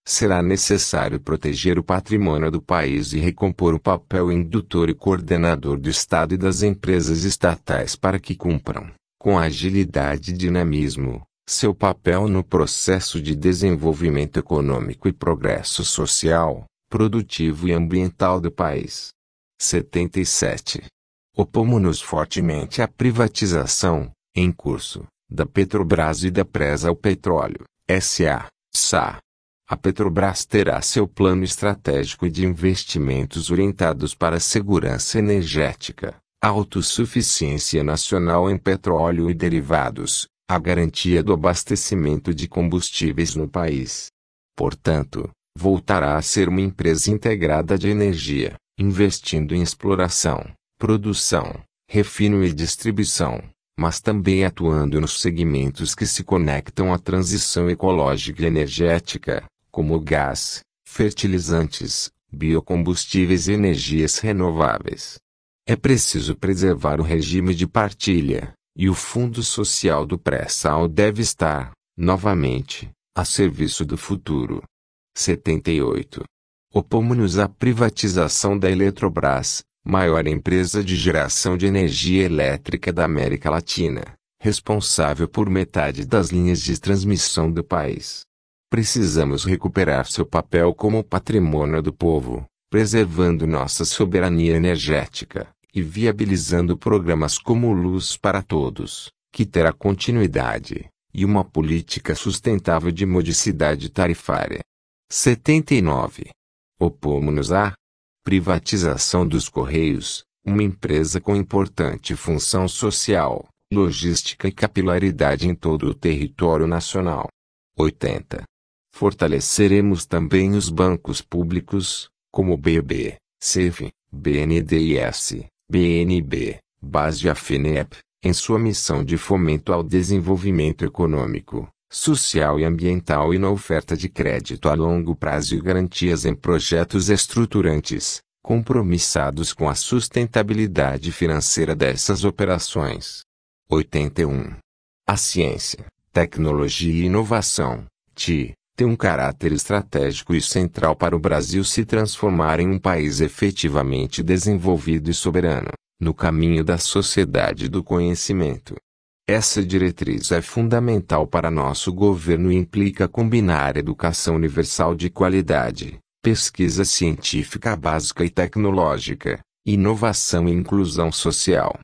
Será necessário proteger o patrimônio do país e recompor o papel indutor e coordenador do Estado e das empresas estatais para que cumpram, com agilidade e dinamismo, seu papel no processo de desenvolvimento econômico e progresso social, produtivo e ambiental do país. 77. Opomos-nos fortemente à privatização, em curso, da Petrobras e da Presa ao Petróleo, S.A., SA. A Petrobras terá seu plano estratégico de investimentos orientados para a segurança energética, a autossuficiência nacional em petróleo e derivados, a garantia do abastecimento de combustíveis no país. Portanto, voltará a ser uma empresa integrada de energia, investindo em exploração, produção, refino e distribuição, mas também atuando nos segmentos que se conectam à transição ecológica e energética, como gás, fertilizantes, biocombustíveis e energias renováveis. É preciso preservar o regime de partilha, e o Fundo Social do Pré-Sal deve estar, novamente, a serviço do futuro. 78. Opomos-nos à privatização da Eletrobras, maior empresa de geração de energia elétrica da América Latina, responsável por metade das linhas de transmissão do país. Precisamos recuperar seu papel como patrimônio do povo, preservando nossa soberania energética, e viabilizando programas como Luz para Todos, que terá continuidade, e uma política sustentável de modicidade tarifária. 79. Opomos-nos à privatização dos Correios, uma empresa com importante função social, logística e capilaridade em todo o território nacional. 80. Fortaleceremos também os bancos públicos, como BB, CEF, BNDES, BNB, BAS e a FINEP, em sua missão de fomento ao desenvolvimento econômico, social e ambiental e na oferta de crédito a longo prazo e garantias em projetos estruturantes, compromissados com a sustentabilidade financeira dessas operações. 81. A ciência, tecnologia e inovação, TI, tem um caráter estratégico e central para o Brasil se transformar em um país efetivamente desenvolvido e soberano, no caminho da sociedade do conhecimento. Essa diretriz é fundamental para nosso governo e implica combinar educação universal de qualidade, pesquisa científica básica e tecnológica, inovação e inclusão social.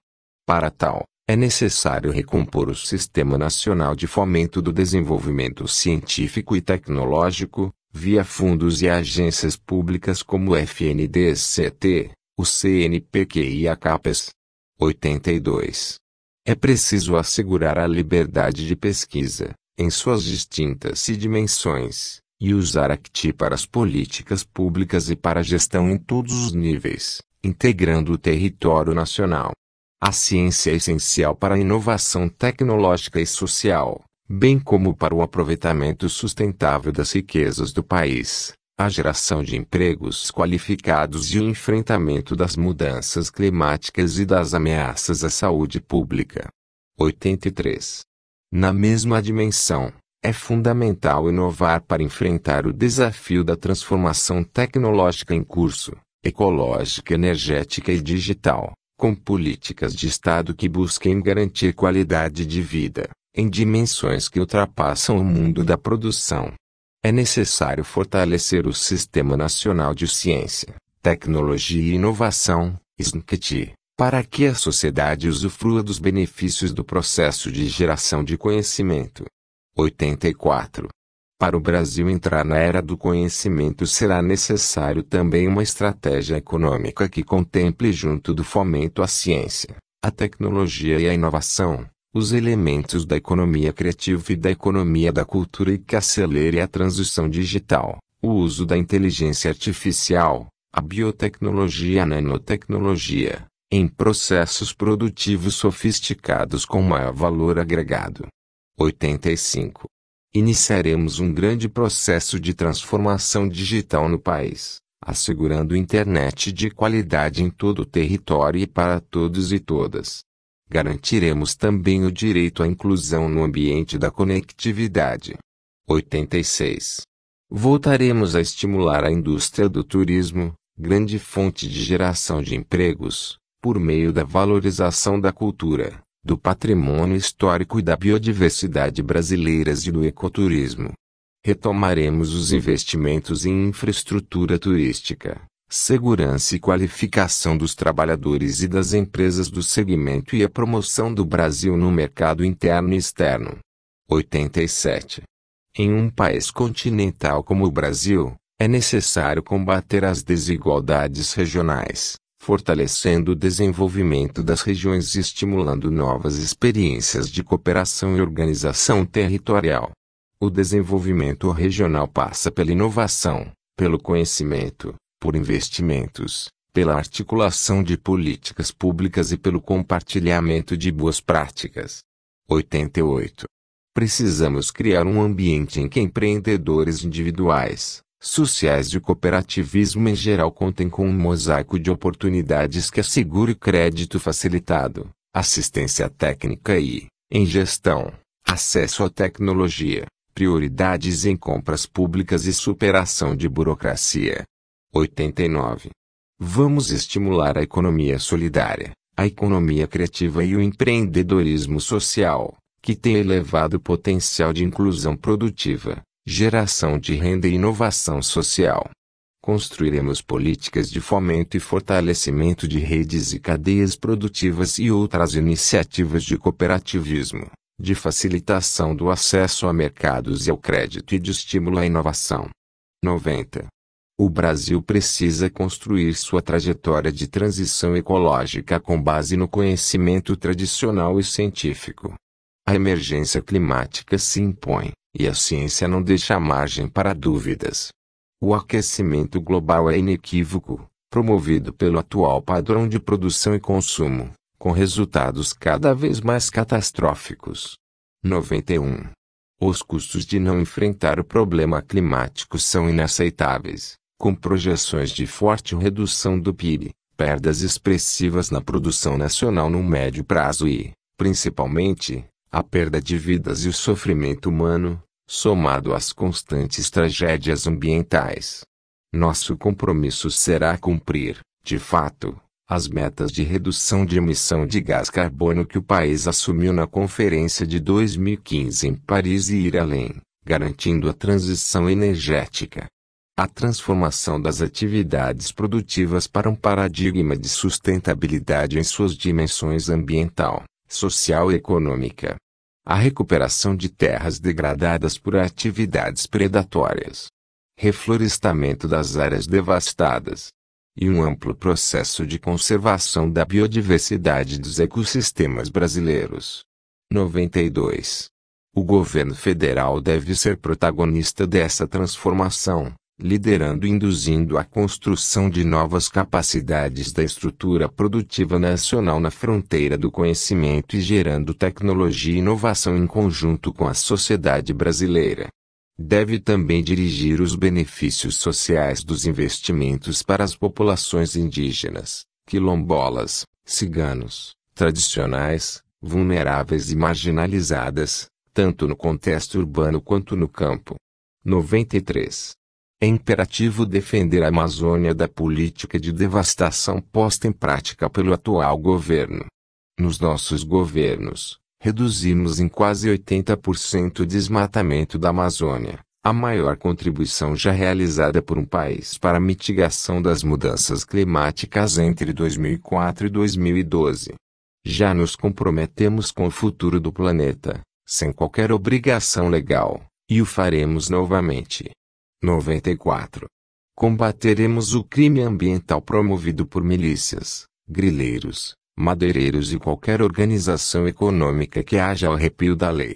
Para tal, é necessário recompor o Sistema Nacional de Fomento do Desenvolvimento Científico e Tecnológico, via fundos e agências públicas como o FNDES-CT, o CNPq e a CAPES. 82. É preciso assegurar a liberdade de pesquisa, em suas distintas dimensões, e usar a CT para as políticas públicas e para a gestão em todos os níveis, integrando o território nacional. A ciência é essencial para a inovação tecnológica e social, bem como para o aproveitamento sustentável das riquezas do país, a geração de empregos qualificados e o enfrentamento das mudanças climáticas e das ameaças à saúde pública. 83. Na mesma dimensão, é fundamental inovar para enfrentar o desafio da transformação tecnológica em curso, ecológica, energética e digital, com políticas de Estado que busquem garantir qualidade de vida, em dimensões que ultrapassam o mundo da produção. É necessário fortalecer o Sistema Nacional de Ciência, Tecnologia e Inovação, SNCT, para que a sociedade usufrua dos benefícios do processo de geração de conhecimento. 84. Para o Brasil entrar na era do conhecimento será necessário também uma estratégia econômica que contemple, junto do fomento à ciência, à tecnologia e à inovação, os elementos da economia criativa e da economia da cultura e que acelere a transição digital, o uso da inteligência artificial, a biotecnologia e a nanotecnologia, em processos produtivos sofisticados com maior valor agregado. 85. Iniciaremos um grande processo de transformação digital no país, assegurando internet de qualidade em todo o território e para todos e todas. Garantiremos também o direito à inclusão no ambiente da conectividade. 86. Voltaremos a estimular a indústria do turismo, grande fonte de geração de empregos, por meio da valorização da cultura, do patrimônio histórico e da biodiversidade brasileiras e do ecoturismo. Retomaremos os investimentos em infraestrutura turística, segurança e qualificação dos trabalhadores e das empresas do segmento e a promoção do Brasil no mercado interno e externo. 87. Em um país continental como o Brasil, é necessário combater as desigualdades regionais, fortalecendo o desenvolvimento das regiões e estimulando novas experiências de cooperação e organização territorial. O desenvolvimento regional passa pela inovação, pelo conhecimento, por investimentos, pela articulação de políticas públicas e pelo compartilhamento de boas práticas. 88. Precisamos criar um ambiente em que empreendedores individuais, sociais e o cooperativismo em geral contem com um mosaico de oportunidades que assegure crédito facilitado, assistência técnica e, em gestão, acesso à tecnologia, prioridades em compras públicas e superação de burocracia. 89. Vamos estimular a economia solidária, a economia criativa e o empreendedorismo social, que tem elevado potencial de inclusão produtiva, geração de renda e inovação social. Construiremos políticas de fomento e fortalecimento de redes e cadeias produtivas e outras iniciativas de cooperativismo, de facilitação do acesso a mercados e ao crédito e de estímulo à inovação. 90. O Brasil precisa construir sua trajetória de transição ecológica com base no conhecimento tradicional e científico. A emergência climática se impõe, e a ciência não deixa margem para dúvidas. O aquecimento global é inequívoco, promovido pelo atual padrão de produção e consumo, com resultados cada vez mais catastróficos. 91. Os custos de não enfrentar o problema climático são inaceitáveis, com projeções de forte redução do PIB, perdas expressivas na produção nacional no médio prazo e, principalmente, a perda de vidas e o sofrimento humano, somado às constantes tragédias ambientais. Nosso compromisso será cumprir, de fato, as metas de redução de emissão de gás carbono que o país assumiu na Conferência de 2015 em Paris e ir além, garantindo a transição energética. A transformação das atividades produtivas para um paradigma de sustentabilidade em suas dimensões ambiental, social e econômica. A recuperação de terras degradadas por atividades predatórias. Reflorestamento das áreas devastadas. e um amplo processo de conservação da biodiversidade dos ecossistemas brasileiros. 92. O governo federal deve ser protagonista dessa transformação, liderando e induzindo a construção de novas capacidades da estrutura produtiva nacional na fronteira do conhecimento e gerando tecnologia e inovação em conjunto com a sociedade brasileira. Deve também dirigir os benefícios sociais dos investimentos para as populações indígenas, quilombolas, ciganos, tradicionais, vulneráveis e marginalizadas, tanto no contexto urbano quanto no campo. 93. É imperativo defender a Amazônia da política de devastação posta em prática pelo atual governo. Nos nossos governos, reduzimos em quase 80% o desmatamento da Amazônia, a maior contribuição já realizada por um país para a mitigação das mudanças climáticas entre 2004 e 2012. Já nos comprometemos com o futuro do planeta, sem qualquer obrigação legal, e o faremos novamente. 94. Combateremos o crime ambiental promovido por milícias, grileiros, madeireiros e qualquer organização econômica que haja arrepio da lei.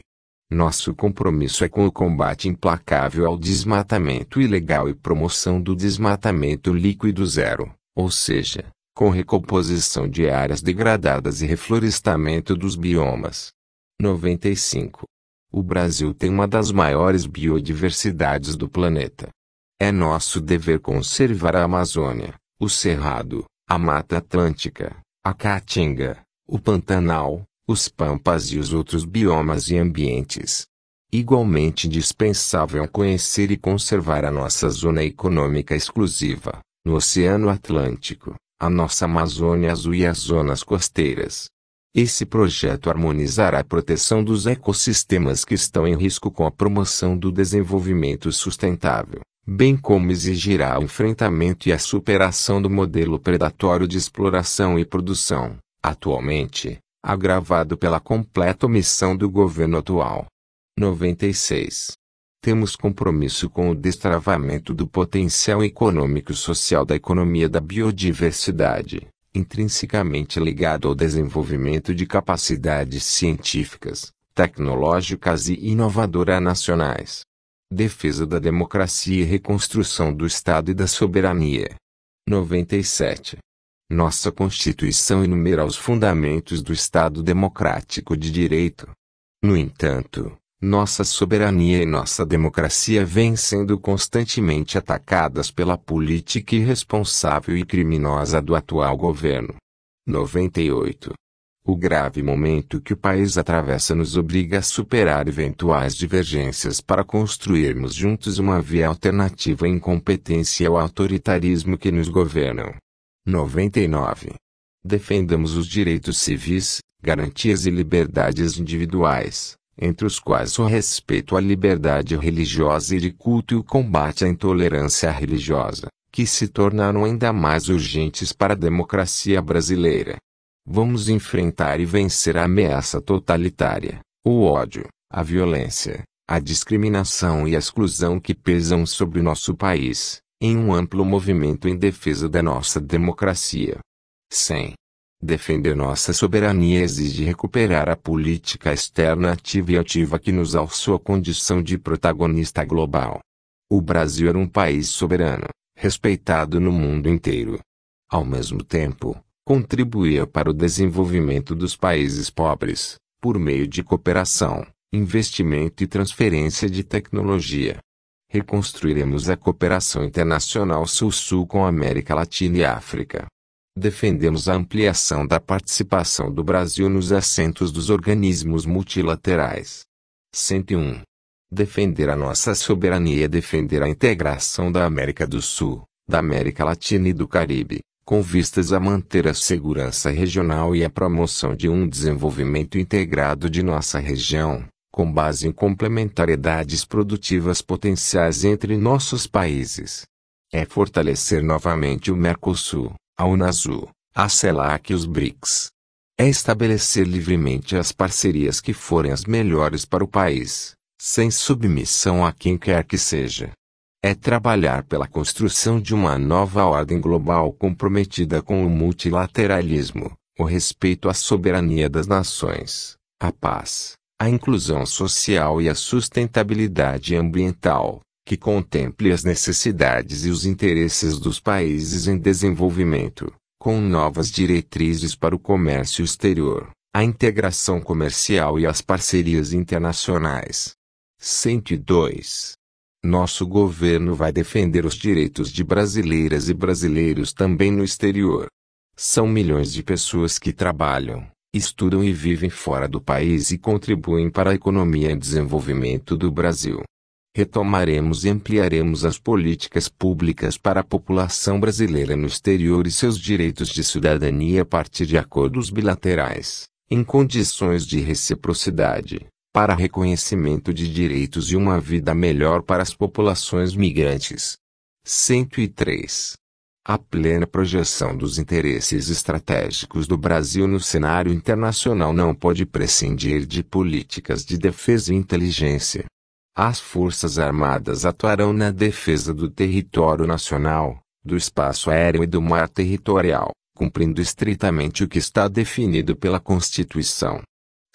Nosso compromisso é com o combate implacável ao desmatamento ilegal e promoção do desmatamento líquido zero, ou seja, com recomposição de áreas degradadas e reflorestamento dos biomas. 95. O Brasil tem uma das maiores biodiversidades do planeta. É nosso dever conservar a Amazônia, o Cerrado, a Mata Atlântica, a Caatinga, o Pantanal, os Pampas e os outros biomas e ambientes. Igualmente indispensável é conhecer e conservar a nossa zona econômica exclusiva, no Oceano Atlântico, a nossa Amazônia Azul e as zonas costeiras. Esse projeto harmonizará a proteção dos ecossistemas que estão em risco com a promoção do desenvolvimento sustentável, bem como exigirá o enfrentamento e a superação do modelo predatório de exploração e produção, atualmente, agravado pela completa omissão do governo atual. 96. Temos compromisso com o destravamento do potencial econômico e social da economia da biodiversidade, intrinsecamente ligado ao desenvolvimento de capacidades científicas, tecnológicas e inovadoras nacionais. Defesa da democracia e reconstrução do Estado e da soberania. 97. Nossa Constituição enumera os fundamentos do Estado democrático de direito. No entanto, nossa soberania e nossa democracia vêm sendo constantemente atacadas pela política irresponsável e criminosa do atual governo. 98. O grave momento que o país atravessa nos obriga a superar eventuais divergências para construirmos juntos uma via alternativa à incompetência e ao autoritarismo que nos governam. 99. Defendamos os direitos civis, garantias e liberdades individuais, entre os quais o respeito à liberdade religiosa e de culto e o combate à intolerância religiosa, que se tornaram ainda mais urgentes para a democracia brasileira. Vamos enfrentar e vencer a ameaça totalitária, o ódio, a violência, a discriminação e a exclusão que pesam sobre nosso país, em um amplo movimento em defesa da nossa democracia. 100. Defender nossa soberania exige recuperar a política externa ativa e ativa que nos alçou à condição de protagonista global. O Brasil era um país soberano, respeitado no mundo inteiro. Ao mesmo tempo, contribuía para o desenvolvimento dos países pobres, por meio de cooperação, investimento e transferência de tecnologia. Reconstruiremos a cooperação internacional Sul-Sul com a América Latina e África. Defendemos a ampliação da participação do Brasil nos assentos dos organismos multilaterais. 101. Defender a nossa soberania é defender a integração da América do Sul, da América Latina e do Caribe, com vistas a manter a segurança regional e a promoção de um desenvolvimento integrado de nossa região, com base em complementariedades produtivas potenciais entre nossos países. É fortalecer novamente o Mercosul, a Unasul, a CELAC e os BRICS. É estabelecer livremente as parcerias que forem as melhores para o país, sem submissão a quem quer que seja. é trabalhar pela construção de uma nova ordem global comprometida com o multilateralismo, o respeito à soberania das nações, a paz, a inclusão social e a sustentabilidade ambiental, que contemple as necessidades e os interesses dos países em desenvolvimento, com novas diretrizes para o comércio exterior, a integração comercial e as parcerias internacionais. 102. Nosso governo vai defender os direitos de brasileiras e brasileiros também no exterior. São milhões de pessoas que trabalham, estudam e vivem fora do país e contribuem para a economia e desenvolvimento do Brasil. Retomaremos e ampliaremos as políticas públicas para a população brasileira no exterior e seus direitos de cidadania a partir de acordos bilaterais, em condições de reciprocidade, para reconhecimento de direitos e uma vida melhor para as populações migrantes. 103. A plena projeção dos interesses estratégicos do Brasil no cenário internacional não pode prescindir de políticas de defesa e inteligência. As Forças Armadas atuarão na defesa do território nacional, do espaço aéreo e do mar territorial, cumprindo estritamente o que está definido pela Constituição.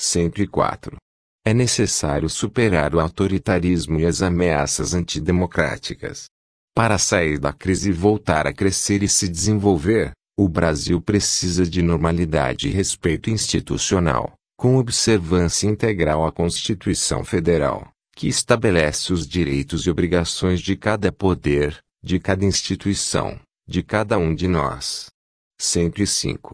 104. É necessário superar o autoritarismo e as ameaças antidemocráticas. Para sair da crise e voltar a crescer e se desenvolver, o Brasil precisa de normalidade e respeito institucional, com observância integral à Constituição Federal, que estabelece os direitos e obrigações de cada poder, de cada instituição, de cada um de nós. 105.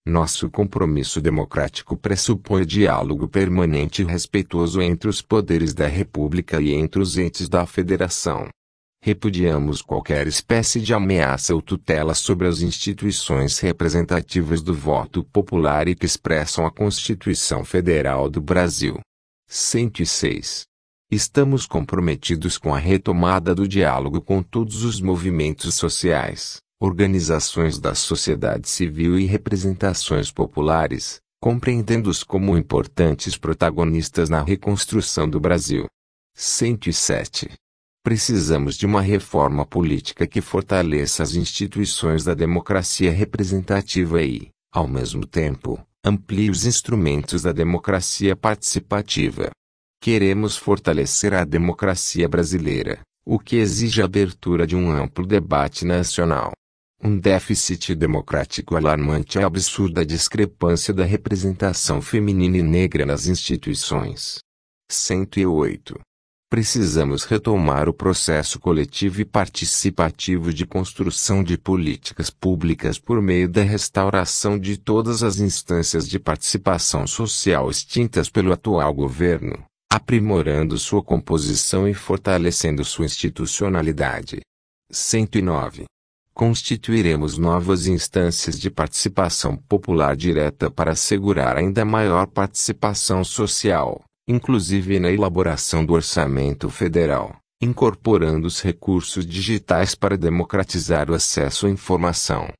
Nosso compromisso democrático pressupõe diálogo permanente e respeitoso entre os poderes da República e entre os entes da Federação. Repudiamos qualquer espécie de ameaça ou tutela sobre as instituições representativas do voto popular e que expressam a Constituição Federal do Brasil. 106. Estamos comprometidos com a retomada do diálogo com todos os movimentos sociais, organizações da sociedade civil e representações populares, compreendendo-os como importantes protagonistas na reconstrução do Brasil. 107. Precisamos de uma reforma política que fortaleça as instituições da democracia representativa e, ao mesmo tempo, amplie os instrumentos da democracia participativa. Queremos fortalecer a democracia brasileira, o que exige a abertura de um amplo debate nacional. Um déficit democrático alarmante é a absurda discrepância da representação feminina e negra nas instituições. 108. Precisamos retomar o processo coletivo e participativo de construção de políticas públicas por meio da restauração de todas as instâncias de participação social extintas pelo atual governo, aprimorando sua composição e fortalecendo sua institucionalidade. 109. Constituiremos novas instâncias de participação popular direta para assegurar ainda maior participação social, inclusive na elaboração do orçamento federal, incorporando os recursos digitais para democratizar o acesso à informação.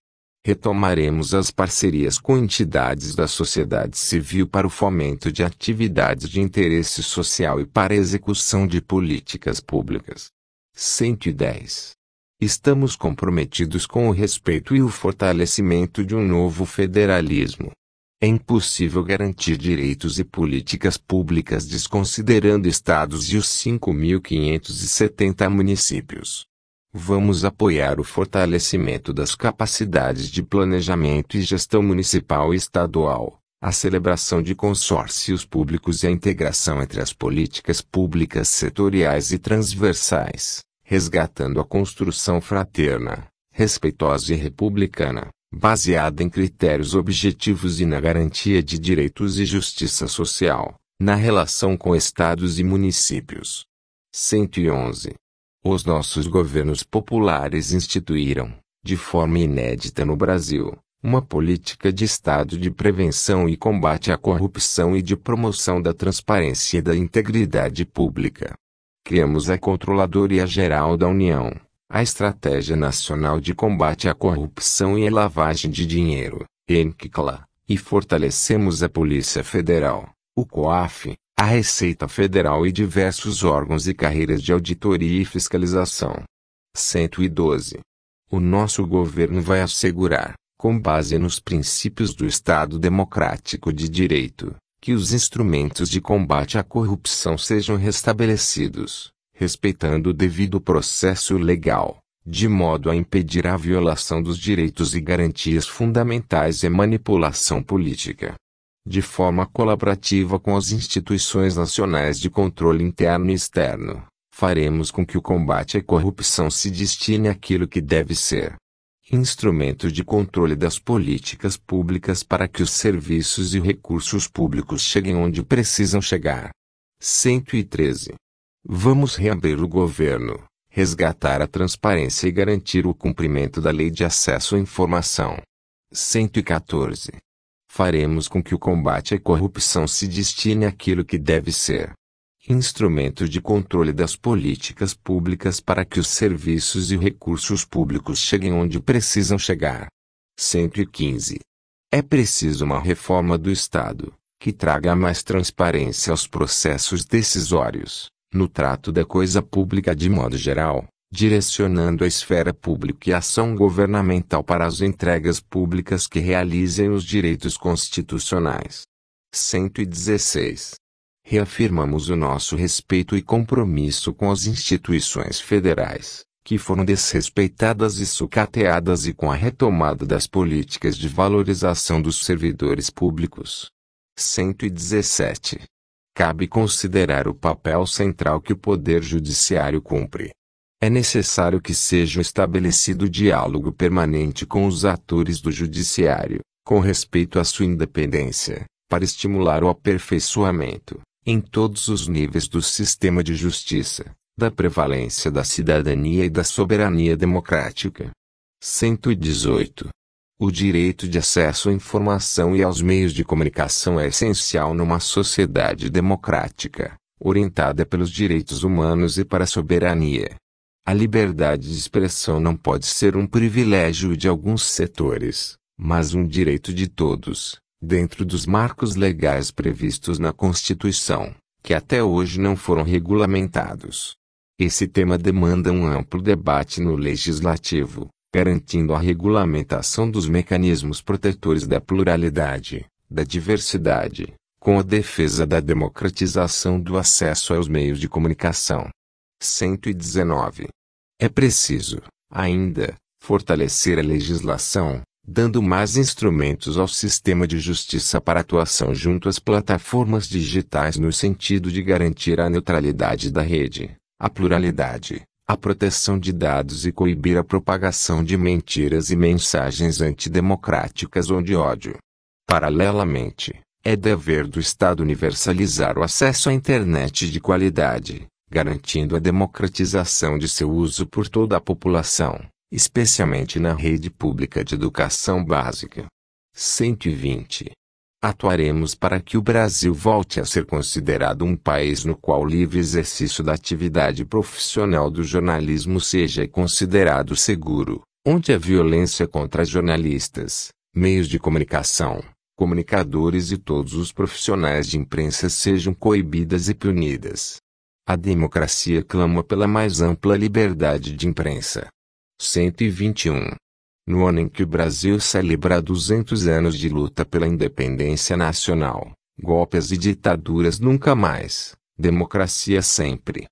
Retomaremos as parcerias com entidades da sociedade civil para o fomento de atividades de interesse social e para a execução de políticas públicas. 110. Estamos comprometidos com o respeito e o fortalecimento de um novo federalismo. É impossível garantir direitos e políticas públicas desconsiderando estados e os 5.570 municípios. Vamos apoiar o fortalecimento das capacidades de planejamento e gestão municipal e estadual, a celebração de consórcios públicos e a integração entre as políticas públicas setoriais e transversais, resgatando a construção fraterna, respeitosa e republicana, baseada em critérios objetivos e na garantia de direitos e justiça social, na relação com estados e municípios. 111. Os nossos governos populares instituíram, de forma inédita no Brasil, uma política de Estado de prevenção e combate à corrupção e de promoção da transparência e da integridade pública. Criamos a Controladoria Geral da União, a Estratégia Nacional de Combate à Corrupção e à Lavagem de Dinheiro, ENCCLA, e fortalecemos a Polícia Federal, o COAF, a Receita Federal e diversos órgãos e carreiras de auditoria e fiscalização. 112. O nosso governo vai assegurar, com base nos princípios do Estado Democrático de Direito, que os instrumentos de combate à corrupção sejam restabelecidos, respeitando o devido processo legal, de modo a impedir a violação dos direitos e garantias fundamentais e manipulação política. De forma colaborativa com as instituições nacionais de controle interno e externo, faremos com que o combate à corrupção se destine àquilo que deve ser: instrumento de controle das políticas públicas para que os serviços e recursos públicos cheguem onde precisam chegar. 113. Vamos reabrir o governo, resgatar a transparência e garantir o cumprimento da Lei de Acesso à Informação. 114. Faremos com que o combate à corrupção se destine àquilo que deve ser: instrumento de controle das políticas públicas para que os serviços e recursos públicos cheguem onde precisam chegar. 115. É preciso uma reforma do Estado, que traga mais transparência aos processos decisórios, no trato da coisa pública de modo geral, direcionando a esfera pública e a ação governamental para as entregas públicas que realizem os direitos constitucionais. 116. Reafirmamos o nosso respeito e compromisso com as instituições federais, que foram desrespeitadas e sucateadas, e com a retomada das políticas de valorização dos servidores públicos. 117. Cabe considerar o papel central que o Poder Judiciário cumpre. É necessário que seja estabelecido diálogo permanente com os atores do Judiciário, com respeito à sua independência, para estimular o aperfeiçoamento, em todos os níveis do sistema de justiça, da prevalência da cidadania e da soberania democrática. 118. O direito de acesso à informação e aos meios de comunicação é essencial numa sociedade democrática, orientada pelos direitos humanos e para a soberania. A liberdade de expressão não pode ser um privilégio de alguns setores, mas um direito de todos, dentro dos marcos legais previstos na Constituição, que até hoje não foram regulamentados. Esse tema demanda um amplo debate no Legislativo, garantindo a regulamentação dos mecanismos protetores da pluralidade, da diversidade, com a defesa da democratização do acesso aos meios de comunicação. 119. É preciso, ainda, fortalecer a legislação, dando mais instrumentos ao sistema de justiça para atuação junto às plataformas digitais no sentido de garantir a neutralidade da rede, a pluralidade, a proteção de dados e coibir a propagação de mentiras e mensagens antidemocráticas ou de ódio. Paralelamente, é dever do Estado universalizar o acesso à internet de qualidade, garantindo a democratização de seu uso por toda a população, especialmente na rede pública de educação básica. 120. Atuaremos para que o Brasil volte a ser considerado um país no qual o livre exercício da atividade profissional do jornalismo seja considerado seguro, onde a violência contra jornalistas, meios de comunicação, comunicadores e todos os profissionais de imprensa sejam coibidas e punidas. A democracia clama pela mais ampla liberdade de imprensa. 121. No ano em que o Brasil celebra 200 anos de luta pela independência nacional, golpes e ditaduras nunca mais, democracia sempre,